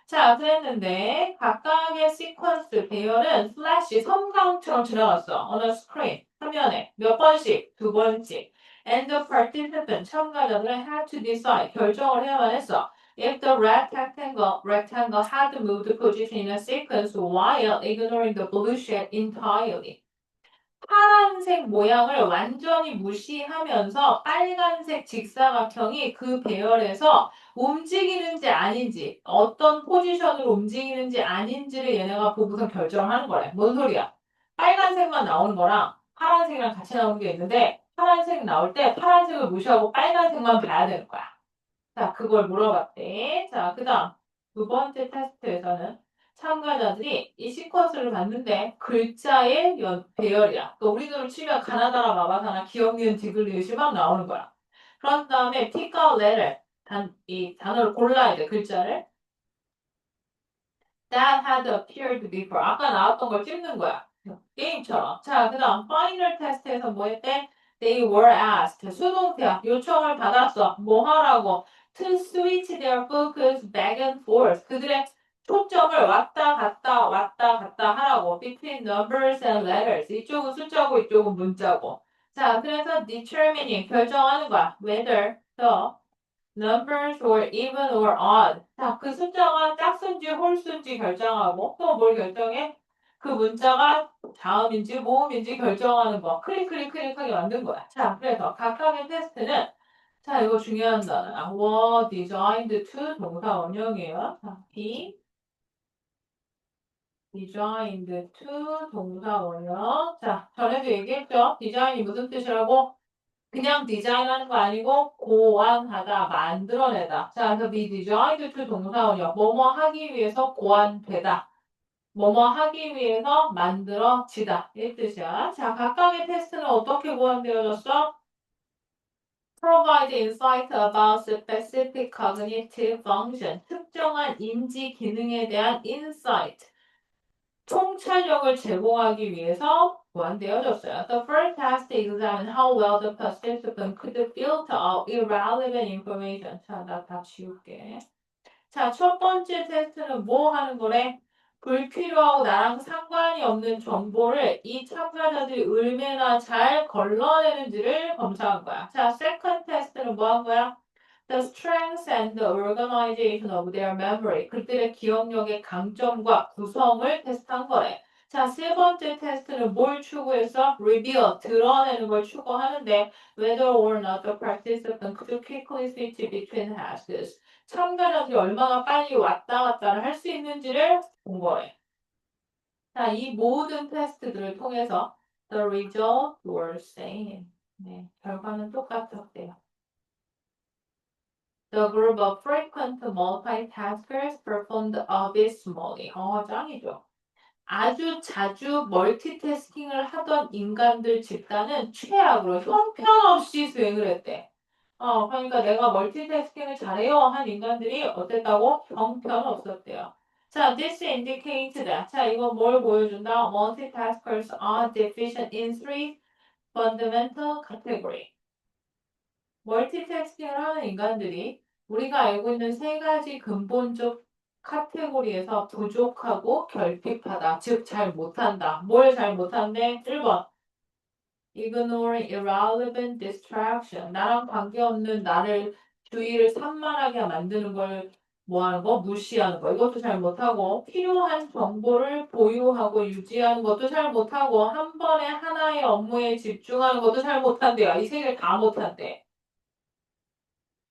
자, 그랬는데 각각의 시퀀스 배열은 플래시 섬광처럼 지나갔어. 어느 스크린, 화면에 몇 번씩, 두 번씩. And the participant, 참가자들은 had to decide, 결정을 해야만 했어. If the rectangle had moved position in a sequence while ignoring the blue shade entirely. 파란색 모양을 완전히 무시하면서 빨간색 직사각형이 그 배열에서 움직이는지 아닌지 어떤 포지션으로 움직이는지 아닌지를 얘네가 보고서 결정을 하는 거래. 뭔 소리야? 빨간색만 나오는 거랑 파란색이랑 같이 나오는 게 있는데 파란색 나올 때 파란색을 무시하고 빨간색만 봐야 되는 거야. 자, 그걸 물어봤대. 자, 그 다음 두 번째 테스트에서는 참가자들이 이 시퀀스를 봤는데 글자의 배열이야. 또 우리들로 치면 가나다라 마바사나 기억, 니은, 디귿, 리을이 막 나오는 거야. 그런 다음에 pick a letter. 이 단어를 골라야 돼, 글자를. That had appeared before. 아까 나왔던 걸 찍는 거야. 게임처럼. 자, 그 다음 파이널 테스트에서 뭐 했대? They were asked. 수동태야. 요청을 받았어. 뭐 하라고? To switch their focus back and forth. 그들의 초점을 왔다 갔다 하라고. Between numbers and letters. 이쪽은 숫자고 이쪽은 문자고. 자, 그래서 determining 결정하는 거야. Whether the numbers were even or odd. 자, 그 숫자가 짝수인지 홀수인지 결정하고 또 뭘 결정해? 그 문자가 자음인지 모음인지 결정하는 거. 클릭하게 만든 거야. 자, 그래서 각각의 테스트는 자, 이거 중요한 단어야. were designed to 동사 원형이에요. 자, be designed to 동사 원형. 자, 전에도 얘기했죠? 디자인이 무슨 뜻이라고? 그냥 디자인하는 거 아니고 고안하다, 만들어내다. 자, 그래서 be designed to 동사원이요. 뭐뭐 하기 위해서 고안되다. 뭐뭐 하기 위해서 만들어지다. 이 뜻이야. 자, 각각의 테스트는 어떻게 고안되어졌어? Provide insight about specific cognitive function. 특정한 인지 기능에 대한 insight. 통찰력을 제공하기 위해서 보완되어졌어요. The first test examined how well the participant could filter out irrelevant information. 자, 나 다 지울게. 자, 첫 번째 테스트는 뭐 하는 거래? 불필요하고 나랑 상관이 없는 정보를 이 참가자들이 얼마나 잘 걸러내는지를 검사한 거야. 자, second 테스트는 뭐 한 거야? The strengths and the organization of their memory. 그들의 기억력의 강점과 구성을 테스트한 거래. 자, 세 번째 테스트는 뭘 추구해서? reveal, 드러내는 걸 추구하는데 whether or not the participant could quickly switch between tasks. 참가자들이 얼마나 빨리 왔다 갔다를 할 수 있는지를 본 거예요. 자, 이 모든 테스트들을 통해서 the result were same. 네, 결과는 똑같았대요. The group of frequent multitaskers performed abysmally. 짱이죠. 아주 자주 멀티태스킹을 하던 인간들 집단은 최악으로 형편없이 수행을 했대. 그러니까 내가 멀티태스킹을 잘해요 한 인간들이 어땠다고? 형편없었대요. 자, this indicates that. 자, 이거 뭘 보여준다? Multitaskers are deficient in three fundamental categories. 멀티태스킹을 하는 인간들이 우리가 알고 있는 세 가지 근본적 카테고리에서 부족하고 결핍하다. 즉, 잘 못한다. 뭘 잘 못한대? 1번. Ignoring irrelevant distraction. 나랑 관계없는 나를 주의를 산만하게 만드는 걸 뭐하는 거? 무시하는 거. 이것도 잘 못하고 필요한 정보를 보유하고 유지하는 것도 잘 못하고 한 번에 하나의 업무에 집중하는 것도 잘 못한대요. 이 세 개를 다 못한대.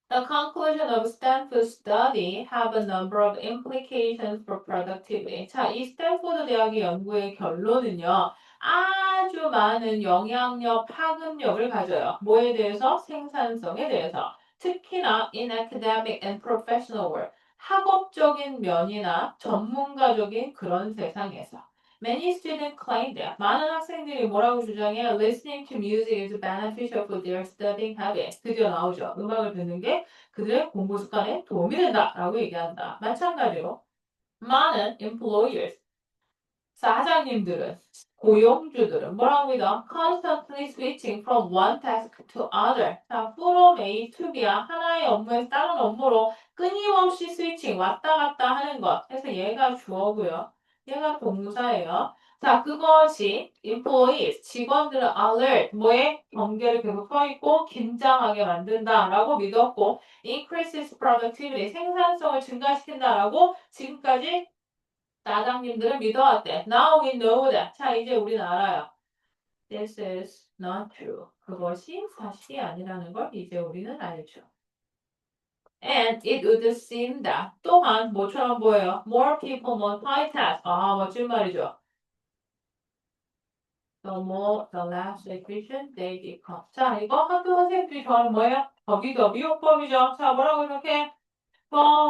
The conclusion of Stanford study have a number of implications for productivity. 자, 이 스탠포드 대학의 연구의 결론은요. 아주 많은 영향력, 파급력을 가져요. 뭐에 대해서? 생산성에 대해서. 특히나 in academic and professional work. 학업적인 면이나 전문가적인 그런 세상에서. Many students claim that 많은 학생들이 뭐라고 주장해요? Listening to music is beneficial for their studying habits. 드디어 나오죠. 음악을 듣는 게 그들의 공부 습관에 도움이 된다라고 얘기한다. 마찬가지로 많은 employers, 사장님들은 고용주들은 뭐라고 믿어? Constantly switching from one task to other. 자, from A to B야. 하나의 업무에서 다른 업무로 끊임없이 스위칭 왔다 갔다 하는 것. 그래서 얘가 주어고요. 얘가 동사예요. 자, 그것이 employees, 직원들을 alert, 뭐에? 경계를 계속 서 있고 긴장하게 만든다라고 믿었고 increases productivity, 생산성을 증가시킨다라고 지금까지 사장님들은 믿어왔대. Now we know that. 자, 이제 우리는 알아요. This is not true. 그것이 사실이 아니라는 걸 이제 우리는 알죠. And it would seem that 또한 뭐처럼 보여요? More people multitask. 멋진 말이죠. The less efficient they become. 자, 이거 학교 선생님들이 좋아하는 뭐예요? 미용법이죠. 자, 뭐라고 이렇게?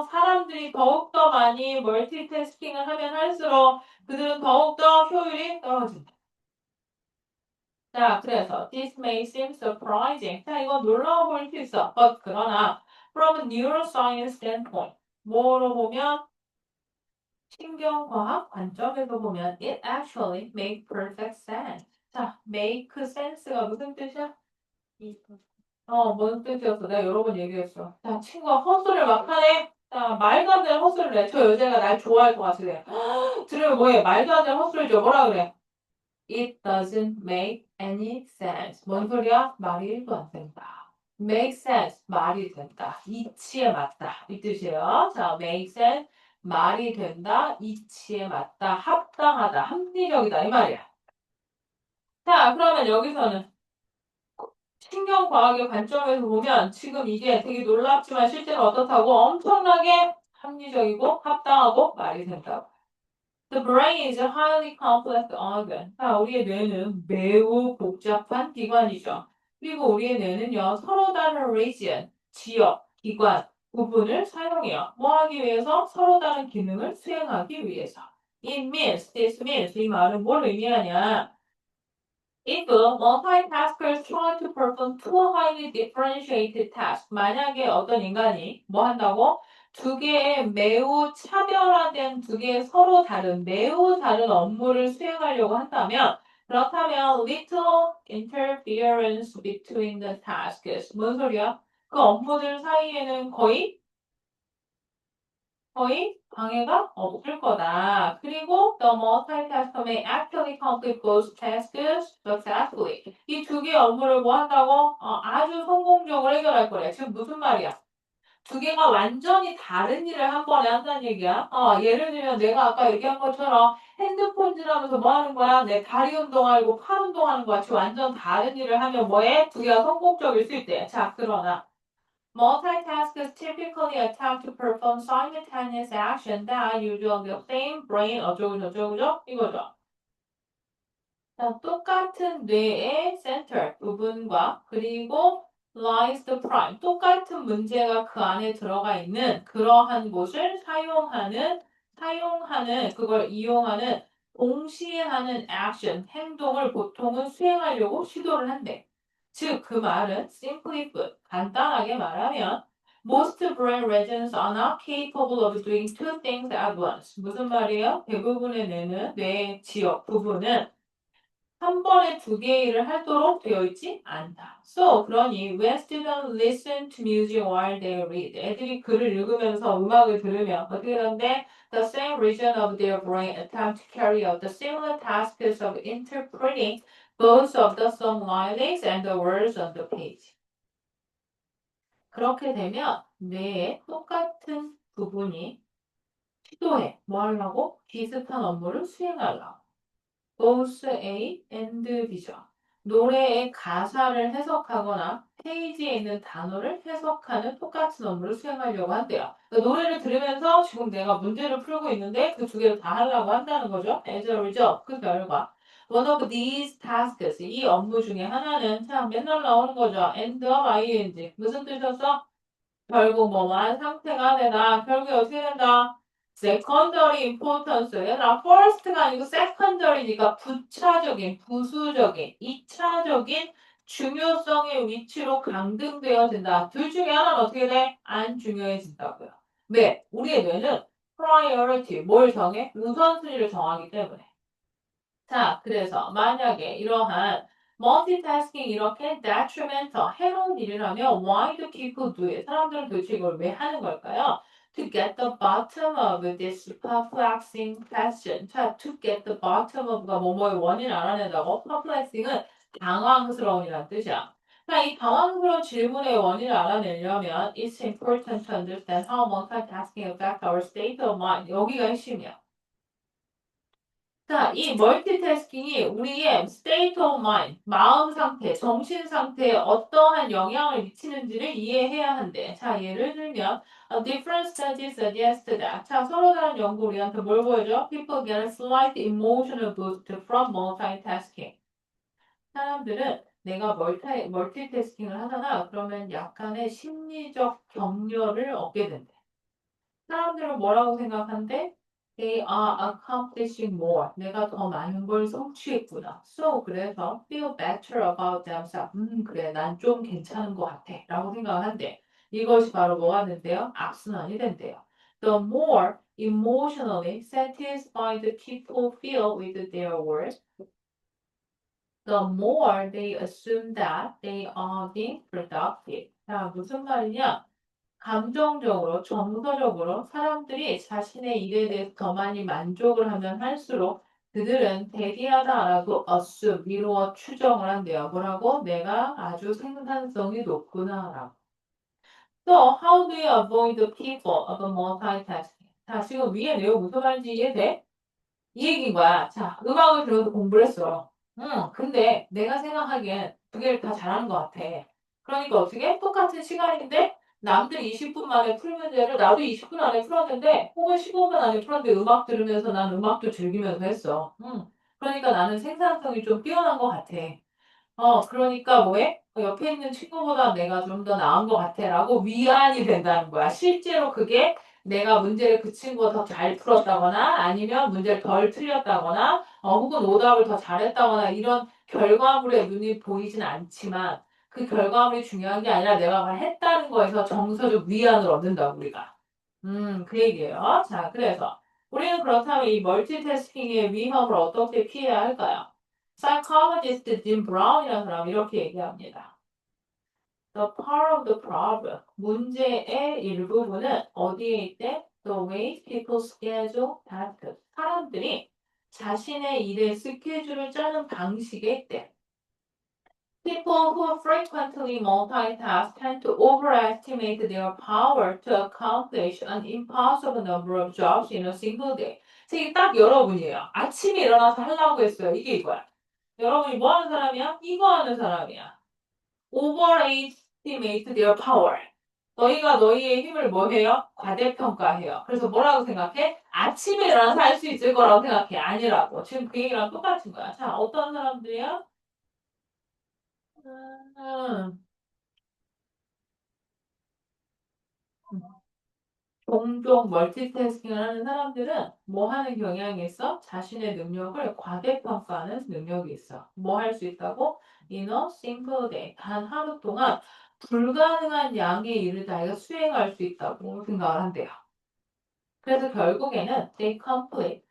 사람들이 더욱더 많이 멀티태스킹을 하면 할수록 그들은 더욱더 효율이 떨어진다. 자, 그래서 this may seem surprising. 자, 이거 놀라워 보일 수 있어. But 그러나 from a neuroscience standpoint, 뭐로 보면 신경과학 관점에서 보면 it actually makes perfect sense. 자, make sense가 무슨 뜻이야? 무슨 뜻이었어? 내가 여러 번 얘기했어. 자, 친구가 헛소리를 막 하네. 자, 말도 안 되는 헛소리를 해. 저 여자가 날 좋아할 것 같으래. 들으면 뭐해? 말도 안 되는 헛소리죠. 뭐라 그래? It doesn't make any sense. 뭔 소리야? 말이 1도 안 된다. Make sense. 말이 된다. 이치에 맞다. 이 뜻이에요. 자, make sense. 말이 된다. 이치에 맞다. 합당하다. 합리적이다. 이 말이야. 자, 그러면 여기서는 신경과학의 관점에서 보면 지금 이게 되게 놀랍지만 실제로 어떻다고 엄청나게 합리적이고 합당하고 말이 된다고. The brain is a highly complex organ. 자, 우리의 뇌는 매우 복잡한 기관이죠. 그리고 우리의 뇌는요, 서로 다른 region, 지역, 기관, 부분을 사용해요. 뭐 하기 위해서? 서로 다른 기능을 수행하기 위해서. this means, 이 말은 뭘 의미하냐? If multitaskers try to perform two highly differentiated tasks, 만약에 어떤 인간이 뭐 한다고? 두 개의 매우 차별화된 두 개의 서로 다른 매우 다른 업무를 수행하려고 한다면 그렇다면 little interference between the tasks. 뭔 소리야? 그 업무들 사이에는 거의 방해가 없을 거다. 그리고 the multitasker may actually complete both tasks successfully. 이 두 개의 업무를 뭐 한다고? 아주 성공적으로 해결할 거래. 지금 무슨 말이야? 두 개가 완전히 다른 일을 한 번에 한다는 얘기야. 예를 들면 내가 아까 얘기한 것처럼 핸드폰 지나면서 뭐 하는 거야? 내 다리 운동하고 팔 운동하는 거 같이 완전 다른 일을 하면 뭐해? 두 개가 성공적일 수 있대. 자, 그러나 multitaskers typically attempt to perform simultaneous action that use the same brain 어쩌고저쩌고죠? 이거죠. 자, 똑같은 뇌의 center 부분과 그리고 lies the prime 똑같은 문제가 그 안에 들어가 있는 그러한 곳을 사용하는 그걸 이용하는 동시에 하는 action 행동을 보통은 수행하려고 시도를 한대. 즉 그 말은 simply put 간단하게 말하면 most brain regions are not capable of doing two things at once. 무슨 말이에요? 대부분의 뇌의 지역 부분은 한 번에 두 개의 일을 하도록 되어 있지 않다. So, 그러니 when students listen to music while they read, 애들이 글을 읽으면서 음악을 들으면 어떻게 되는데 the same region of their brain attempt to carry out the similar tasks of interpreting both of the song lyrics and the words on the page. 그렇게 되면 뇌의 똑같은 부분이 시도해. 뭐 하려고? 비슷한 업무를 수행하려고. both A and B죠. 노래의 가사를 해석하거나 페이지에 있는 단어를 해석하는 똑같은 업무를 수행하려고 한대요. 그러니까 노래를 들으면서 지금 내가 문제를 풀고 있는데 그 두 개를 다 하려고 한다는 거죠. As a result, 그 결과. One of these tasks, 이 업무 중에 하나는 참 맨날 나오는 거죠. end of ing. 무슨 뜻이었어? 결국 뭐만 상태가 되다. 결국에 어떻게 된다? secondary importance. 얘들아, first가 아니고 secondary니까 부차적인, 부수적인, 이차적인 중요성의 위치로 강등되어진다. 둘 중에 하나는 어떻게 돼? 안 중요해진다고요. 왜? 우리의 뇌는 priority, 뭘 정해? 우선순위를 정하기 때문에. 자, 그래서 만약에 이러한 멀티태스킹 이렇게 detrimental, 해로운 일이라면 why do people do it? 사람들은 도대체 이걸 왜 하는 걸까요? To get the bottom of this perplexing question. 자, to get the bottom of가 뭐뭐의 원인을 알아낸다고? perplexing은 당황스러운이란 뜻이야. 자, 이 당황스러운 질문의 원인을 알아내려면 it's important to understand how multitasking affects our state of mind. 여기가 핵심이야. 자, 이 멀티태스킹이 우리의 state of mind, 마음 상태, 정신 상태에 어떠한 영향을 미치는지를 이해해야 한대. 자, 예를 들면, a different study suggests that. 자, 서로 다른 연구 우리한테 뭘 보여줘? People get a slight emotional boost from multitasking. 사람들은 내가 멀티태스킹을 하잖아. 그러면 약간의 심리적 격려를 얻게 된대. 사람들은 뭐라고 생각한대? They are accomplishing more. 내가 더 많은 걸 성취했구나. So, 그래서 feel better about themselves. 그래, 난 좀 괜찮은 것 같아. 라고 생각한대. 이것이 바로 뭐가 된대요? 악순환이 된대요. The more emotionally satisfied people feel with their work, the more they assume that they are being productive. 자, 무슨 말이냐? 감정적으로, 정서적으로 사람들이 자신의 일에 대해서 더 많이 만족을 하면 할수록 그들은 대기하다라고 assume, 미루어 추정을 한대요. 뭐라고? 내가 아주 생산성이 높구나라고. So, how do you avoid the people of multitasking? 자, 지금 위에 내용 무슨 말인지 이해돼? 이 얘기인 거야. 자, 음악을 들어서 공부를 했어. 근데 내가 생각하기엔 두 개를 다 잘하는 것 같아. 그러니까 어떻게? 똑같은 시간인데 남들이 20분 만에 풀 문제를 나도 20분 안에 풀었는데 혹은 15분 안에 풀었는데 음악 들으면서 난 음악도 즐기면서 했어. 그러니까 나는 생산성이 좀 뛰어난 것 같아. 그러니까 뭐해? 옆에 있는 친구보다 내가 좀 더 나은 것 같아 라고 위안이 된다는 거야. 실제로 그게 내가 문제를 그 친구가 더 잘 풀었다거나 아니면 문제를 덜 틀렸다거나 혹은 오답을 더 잘했다거나 이런 결과물에 눈이 보이진 않지만 그 결과물이 중요한 게 아니라 내가 말 했다는 거에서 정서적 위안을 얻는다고 우리가. 그 얘기예요. 자, 그래서 우리는 그렇다면 이 멀티태스킹의 위험을 어떻게 피해야 할까요? psychologist Jim Brown이라는 사람이 이렇게 얘기합니다. The part of the problem, 문제의 일부분은 어디에 있대? The way people schedule tasks. 사람들이 자신의 일의 스케줄을 짜는 방식에 있대. People who frequently multitask tend to overestimate their power to accomplish an impossible number of jobs in a single day. 이게 딱 여러분이에요. 아침에 일어나서 하려고 했어요. 이게 이거야. 여러분이 뭐 하는 사람이야? 이거 하는 사람이야. overestimate their power. 너희가 너희의 힘을 뭐 해요? 과대평가해요. 그래서 뭐라고 생각해? 아침에 일어나서 할 수 있을 거라고 생각해. 아니라고. 지금 그 얘기랑 똑같은 거야. 자, 어떤 사람들이야? 음, 종종 멀티태스킹을 하는 사람들은 뭐 하는 경향이 있어? 자신의 능력을 과대평가하는 능력이 있어. 뭐 할 수 있다고? In a single day. 단 하루 동안 불가능한 양의 일을 자기가 수행할 수 있다고 생각을 한대요. 그래서 결국에는 they complete.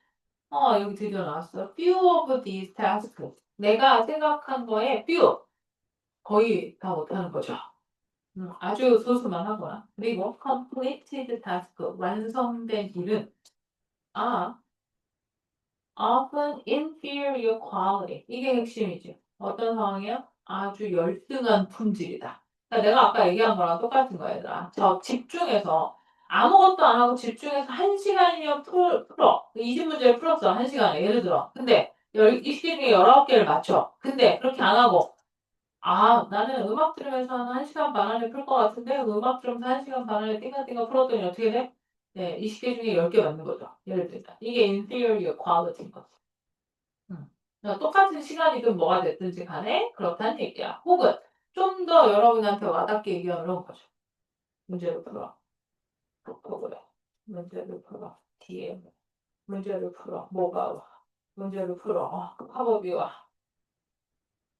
여기 드디어 나왔어. Few of these tasks. 내가 생각한 거에 few. 거의 다 못하는 거죠. 아주 소수만 하거나. 그리고 completed task. 완성된 일은 often inferior quality. 이게 핵심이지. 어떤 상황이야? 아주 열등한 품질이다. 그러니까 내가 아까 얘기한 거랑 똑같은 거야, 얘들아. 저 집중해서 아무것도 안 하고 집중해서 1시간이면 풀어. 20문제를 풀었어, 1시간에. 예를 들어. 근데 20개 중에 19개를 맞춰. 근데 그렇게 안 하고 나는 음악 들으면서 한 1시간 반 안에 풀 것 같은데 음악 들으면서 1시간 반 안에 띵가띵가 풀었더니 어떻게 돼? 네, 20개 중에 10개 맞는 거죠. 예를 들면. 이게 inferior quality인 거지. 그러니까 똑같은 시간이든 뭐가 됐든지 간에 그렇다는 얘기야. 혹은 좀 더 여러분한테 와닿게 얘기하는 거죠. 문제를 풀어. 그래. 문제를 풀어. 뒤에 문제를 풀어. 뭐가 와. 문제를 풀어. 합업이 와.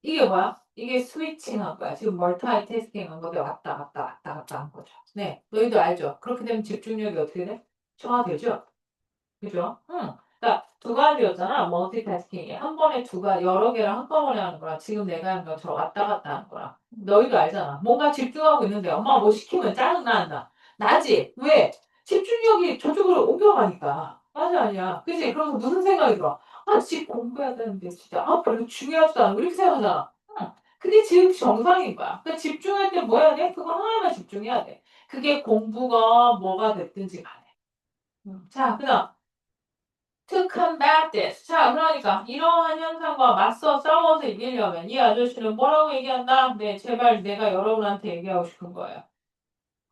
이게 뭐야? 이게 스위칭한 거야. 지금 멀티태스킹한 거에 왔다 갔다 한 거죠. 네, 너희도 알죠? 그렇게 되면 집중력이 어떻게 돼? 저하되죠? 그죠? 응. 그러니까 두 가지였잖아. 멀티태스킹이. 한 번에 여러 개를 한꺼번에 하는 거랑 지금 내가 하는 것처럼 왔다 갔다 하는 거랑. 너희도 알잖아. 뭔가 집중하고 있는데 엄마가 뭐 시키면 짜증나 안 나? 나지? 왜? 집중력이 저쪽으로 옮겨가니까. 맞아, 아니야. 그치? 그래서 무슨 생각이 들어? 집 공부해야 되는데 진짜. 별로 중요하지도 않고 이렇게 생각하잖아. 응. 그게 지금 정상인 거야. 그러니까 집중할 때 뭐 해야 돼? 그거 하나만 집중해야 돼. 그게 공부가 뭐가 됐든지 간에. 자, 그다음. To combat this. 자, 그러니까 이러한 현상과 맞서 싸워서 이기려면 이 아저씨는 뭐라고 얘기한다? 네, 제발 내가 여러분한테 얘기하고 싶은 거예요.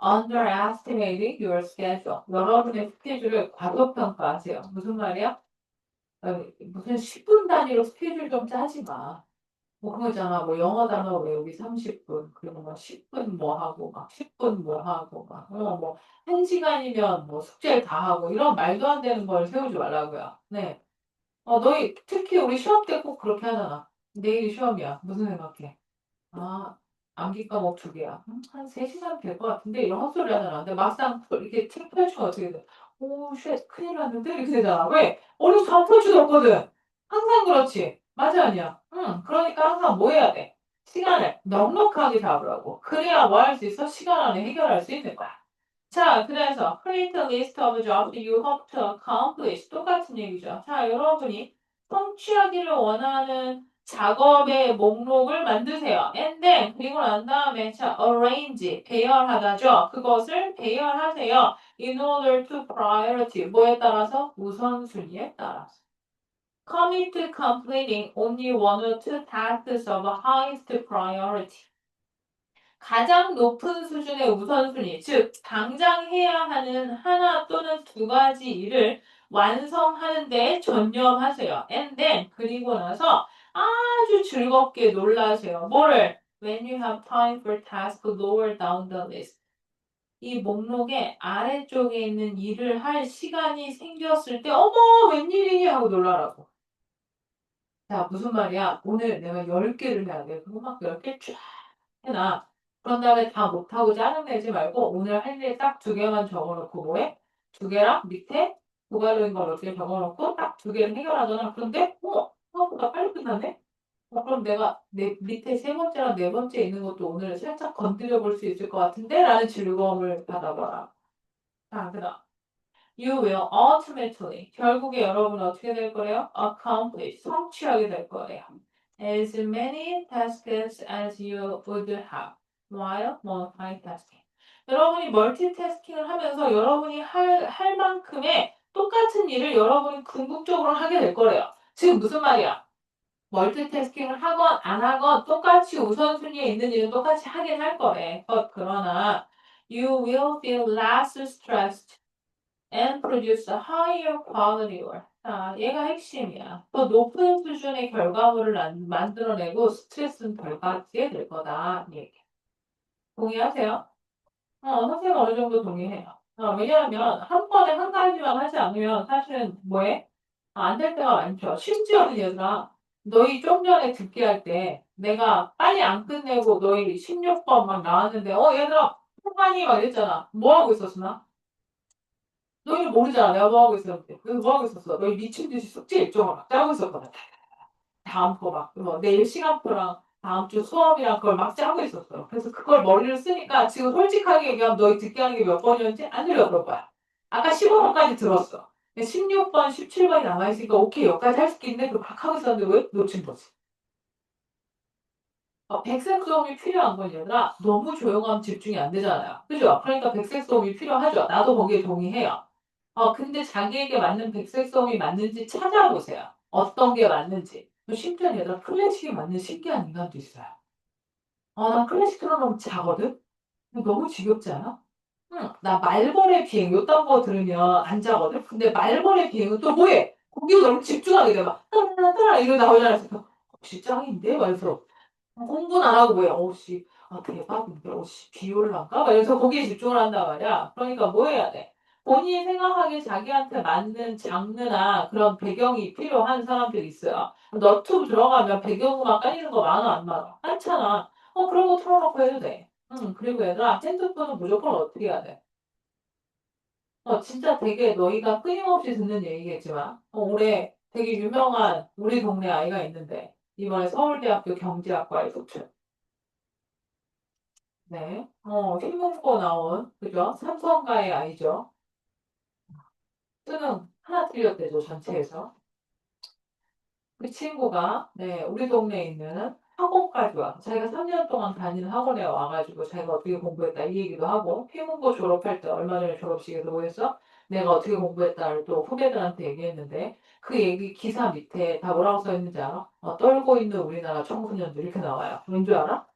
Underestimating your schedule. 여러분의 스케줄을 과소평가하세요. 무슨 말이야? 무슨 10분 단위로 스케줄 좀 짜지 마. 뭐 그거 있잖아. 뭐 영어 단어 외우기 30분, 그리고 막 10분 뭐 하고, 막 10분 뭐 하고, 뭐 1시간이면 뭐 숙제를 다 하고, 이런 말도 안 되는 걸 세우지 말라고요. 네. 너희 특히 우리 시험 때 꼭 그렇게 하잖아. 내일 시험이야. 무슨 생각해? 아, 암기 과목 2개야. 한 3시간 될 것 같은데 이런 헛소리 하잖아. 근데 막상 이렇게 책 펼치면 어떻게 돼? 오, 쉣, 큰일 났는데? 이렇게 되잖아. 왜? 어려서 다 펼치도 없거든. 항상 그렇지. 맞아, 아니야? 응. 그러니까 항상 뭐 해야 돼? 시간을 넉넉하게 잡으라고. 그래야 뭐 할 수 있어? 시간 안에 해결할 수 있는 거야. 자, 그래서 create a list of jobs you hope to accomplish. 똑같은 얘기죠. 자, 여러분이 성취하기를 원하는 작업의 목록을 만드세요. And then, 그리고 난 다음에, 자, arrange, 배열하다죠. 그것을 배열하세요. In order to priority. 뭐에 따라서? 우선순위에 따라서. Commit to completing only one or two tasks of highest priority. 가장 높은 수준의 우선순위, 즉 당장 해야 하는 하나 또는 두 가지 일을 완성하는 데 전념하세요. And then 그리고 나서 아주 즐겁게 놀라세요. 뭐를? When you have time for task lower down the list. 이 목록의 아래쪽에 있는 일을 할 시간이 생겼을 때 어머 웬일이니 하고 놀라라고. 자 무슨 말이야? 오늘 내가 10개를 해야 돼. 그거 막 10개 쫙 해놔. 그런 다음에 다 못하고 짜증내지 말고 오늘 할 일 딱 2개만 적어놓고 뭐해? 2개랑 밑에 부가적인 거 몇 개 적어놓고 딱 2개를 해결하잖아. 그런데 생각보다 빨리 끝났네? 그럼 내가 내 밑에 3번째랑 4번째 있는 것도 오늘 살짝 건드려 볼 수 있을 것 같은데? 라는 즐거움을 받아봐라. 자, 그다음. You will ultimately 결국에 여러분은 어떻게 될 거예요? Accomplish 성취하게 될 거예요. as many tasks as you would have while multitasking. 여러분이 멀티태스킹을 하면서 여러분이 할 만큼의 똑같은 일을 여러분이 궁극적으로 하게 될 거래요. 지금 무슨 말이야? 멀티태스킹을 하건 안 하건 똑같이 우선순위에 있는 일은 똑같이 하긴 할 거래. 그러나 you will feel less stressed and produce a higher quality work. 자, 얘가 핵심이야. 더 높은 수준의 결과물을 만들어내고 스트레스는 덜 받게 될 거다. 이 얘기. 동의하세요? 선생님 어느 정도 동의해요. 왜냐하면 한 번에 한 가지만 하지 않으면 사실은 뭐해? 안 될 때가 많죠. 심지어는 얘들아, 너희 좀 전에 듣기 할 때 내가 빨리 안 끝내고 너희 16번 막 나왔는데 얘들아 풍간이 막 이랬잖아. 뭐 하고 있었어 나? 너희는 모르잖아. 내가 뭐 하고 있었는데. 그래서 뭐 하고 있었어? 너희 미친 듯이 숙제 일정을 막 짜고 있었거든. 다음 거 막, 내일 시간표랑 다음 주 수업이랑 그걸 막 짜고 있었어. 그래서 그걸 머리를 쓰니까 지금 솔직하게 얘기하면 너희 듣게 하는 게 몇 번이었는지 안 들려 그럴 거야. 아까 15번까지 들었어. 16번, 17번이 남아있으니까 오케이 여기까지 할 수 있겠네. 그거 막 하고 있었는데 왜? 놓친 거지. 백색 소음이 필요한 건 얘들아 너무 조용하면 집중이 안 되잖아요. 그죠? 그러니까 백색 소음이 필요하죠. 나도 거기에 동의해요. 근데 자기에게 맞는 백색 소음이 맞는지 찾아보세요. 어떤 게 맞는지. 심지어 얘들아 클래식에 맞는 신기한 인간도 있어요. 난 클래식 틀어놓으면 자거든? 근데 너무 지겹지 않아? 응, 나 말벌의 비행 요딴 거 들으면 안 자거든? 근데 말벌의 비행은 또 뭐해? 거기에 너무 집중하게 돼. 막 따라따라 이러고 나오잖아. 그래서 혹시 짱인데? 말해서 공부는 안 하고 뭐해? 어우씨, 대박인데? 어우씨, 비올란가? 막 이러면서 거기에 집중을 한단 말이야. 그러니까 뭐 해야 돼? 본인이 생각하기에 자기한테 맞는 장르나 그런 배경이 필요한 사람들이 있어요. 너튜브 들어가면 배경음악 깔리는 거 많아, 안 많아? 많잖아. 그런 거 틀어놓고 해도 돼. 그리고 얘들아, 핸드폰은 무조건 어떻게 해야 돼? 진짜 되게 너희가 끊임없이 듣는 얘기겠지만, 올해 되게 유명한 우리 동네 아이가 있는데, 이번에 서울대학교 경제학과에 도출. 네. 휘문고 나온, 그죠? 삼성가의 아이죠. 수능 하나 틀렸대죠, 전체에서. 그 친구가, 네, 우리 동네에 있는 학원까지 와. 자기가 3년 동안 다니는 학원에 와가지고 자기가 어떻게 공부했다 이 얘기도 하고, 휘문고 졸업할 때 얼마 전에 졸업식에서 뭐 했어? 내가 어떻게 공부했다를 또 후배들한테 얘기했는데, 그 얘기 기사 밑에 다 뭐라고 써 있는지 알아? 떨고 있는 우리나라 청소년들 이렇게 나와요. 왠줄 알아?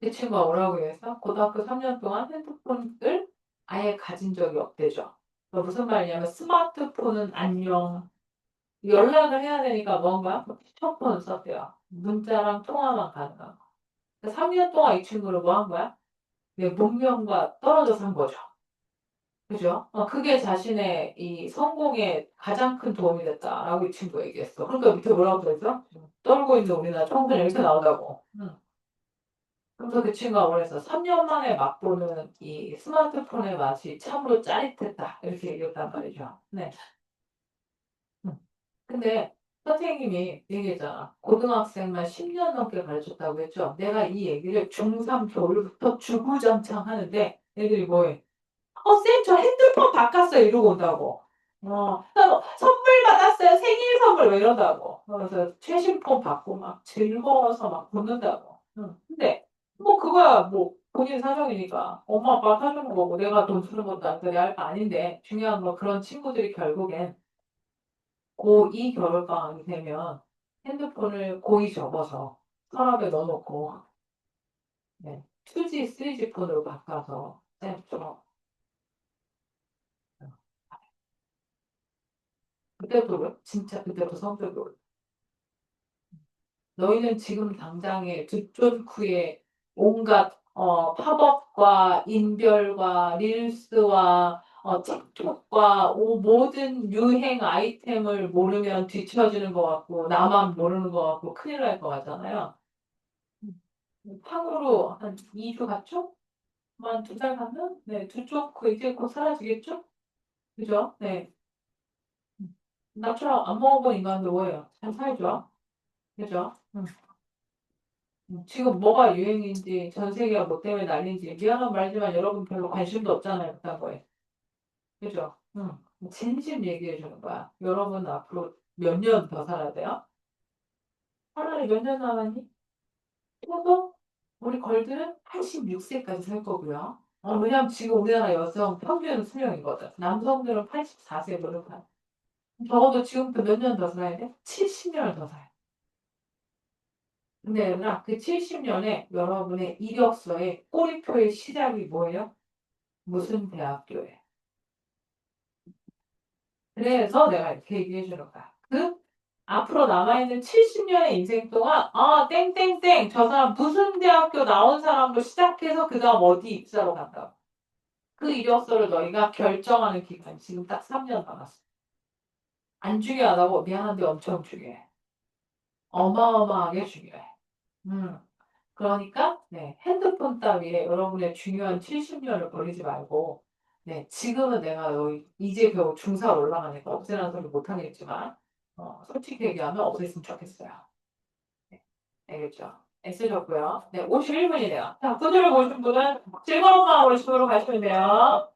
이 친구가 뭐라고 얘기했어? 고등학교 3년 동안 핸드폰을 아예 가진 적이 없대죠. 무슨 말이냐면 스마트폰은 안녕. 연락을 해야 되니까 뭔가 휴대폰을 썼대요. 문자랑 통화만 가능한 거. 3년 동안 이 친구를 뭐 한 거야? 내 문명과 떨어져 산 거죠. 그죠? 그게 자신의 이 성공에 가장 큰 도움이 됐다라고 이 친구가 얘기했어. 그러니까 밑에 뭐라고 써있어? 떨고 있는 우리나라 청소년 이렇게 나오다고. 그래서 그 친구가 그래서 3년 만에 맛보는 이 스마트폰의 맛이 참으로 짜릿했다. 이렇게 얘기했단 말이죠. 네. 음. 근데 선생님이 얘기했잖아. 고등학생만 10년 넘게 가르쳤다고 했죠. 내가 이 얘기를 중3 겨울부터 주구장창 하는데 애들이 뭐해? 쌤, 저 핸드폰 바꿨어요. 이러고 온다고. 선물 받았어요. 생일 선물. 왜 이런다고. 그래서 최신 폰 받고 막 즐거워서 막 붙는다고. 근데 뭐 그거야 뭐 본인 사정이니까 엄마 아빠가 사주는 거고 내가 돈 주는 것도 아니고 내 할 거 아닌데 중요한 건 그런 친구들이 결국엔 고2 겨울방학이 되면 핸드폰을 고이 접어서 서랍에 넣어놓고 네, 2G, 3G 폰으로 바꿔서 쌤처럼 그때부터 진짜 그때부터 성적이 올라. 너희는 지금 당장에 뒷전쿠에 온갖 팝업과 인별과 릴스와 틱톡과 모든 유행 아이템을 모르면 뒤처지는 것 같고 나만 모르는 것 같고 큰일 날 것 같잖아요. 팡으로 한 2주 갔죠? 한 2달 가면 네, 뒷전쿠 이제 곧 사라지겠죠? 그죠? 네. 나처럼 안 먹어본 인간들 뭐예요? 잘 살죠? 그죠? 지금 뭐가 유행인지 전 세계가 뭐 때문에 난리인지 미안한 말이지만 여러분 별로 관심도 없잖아요 그딴 거에 그죠? 진심 얘기해 주는 거야 여러분 앞으로 몇 년 더 살아야 돼요? 차라리 몇 년 남았니? 그래서 우리 걸들은 86세까지 살 거고요. 왜냐면 지금 우리나라 여성 평균 수명이거든. 남성들은 84세로 가. 적어도 지금부터 몇 년 더 살아야 돼? 70년을 더 살아야 돼. 근데 얘들아, 그 70년에 여러분의 이력서의 꼬리표의 시작이 뭐예요? 무슨 대학교에? 그래서 내가 이렇게 얘기해 주는 거야. 앞으로 남아있는 70년의 인생 동안, 땡땡땡, 저 사람 무슨 대학교 나온 사람으로 시작해서 그 다음 어디 입사로 간다. 그 이력서를 너희가 결정하는 기간이 지금 딱 3년 남았어. 안 중요하다고? 미안한데 엄청 중요해. 어마어마하게 중요해. 음. 그러니까, 네, 핸드폰 따위에 여러분의 중요한 70년을 버리지 말고, 네, 지금은 내가 여기 이제 겨우 중사 올라가니까 없애라는 소리 못하겠지만, 솔직히 얘기하면 없앴으면 좋겠어요. 네, 알겠죠? 애쓰셨고요. 네, 51분이네요. 자, 구두를 보신 분은 즐거운 마음으로 집으로 가시면 돼요.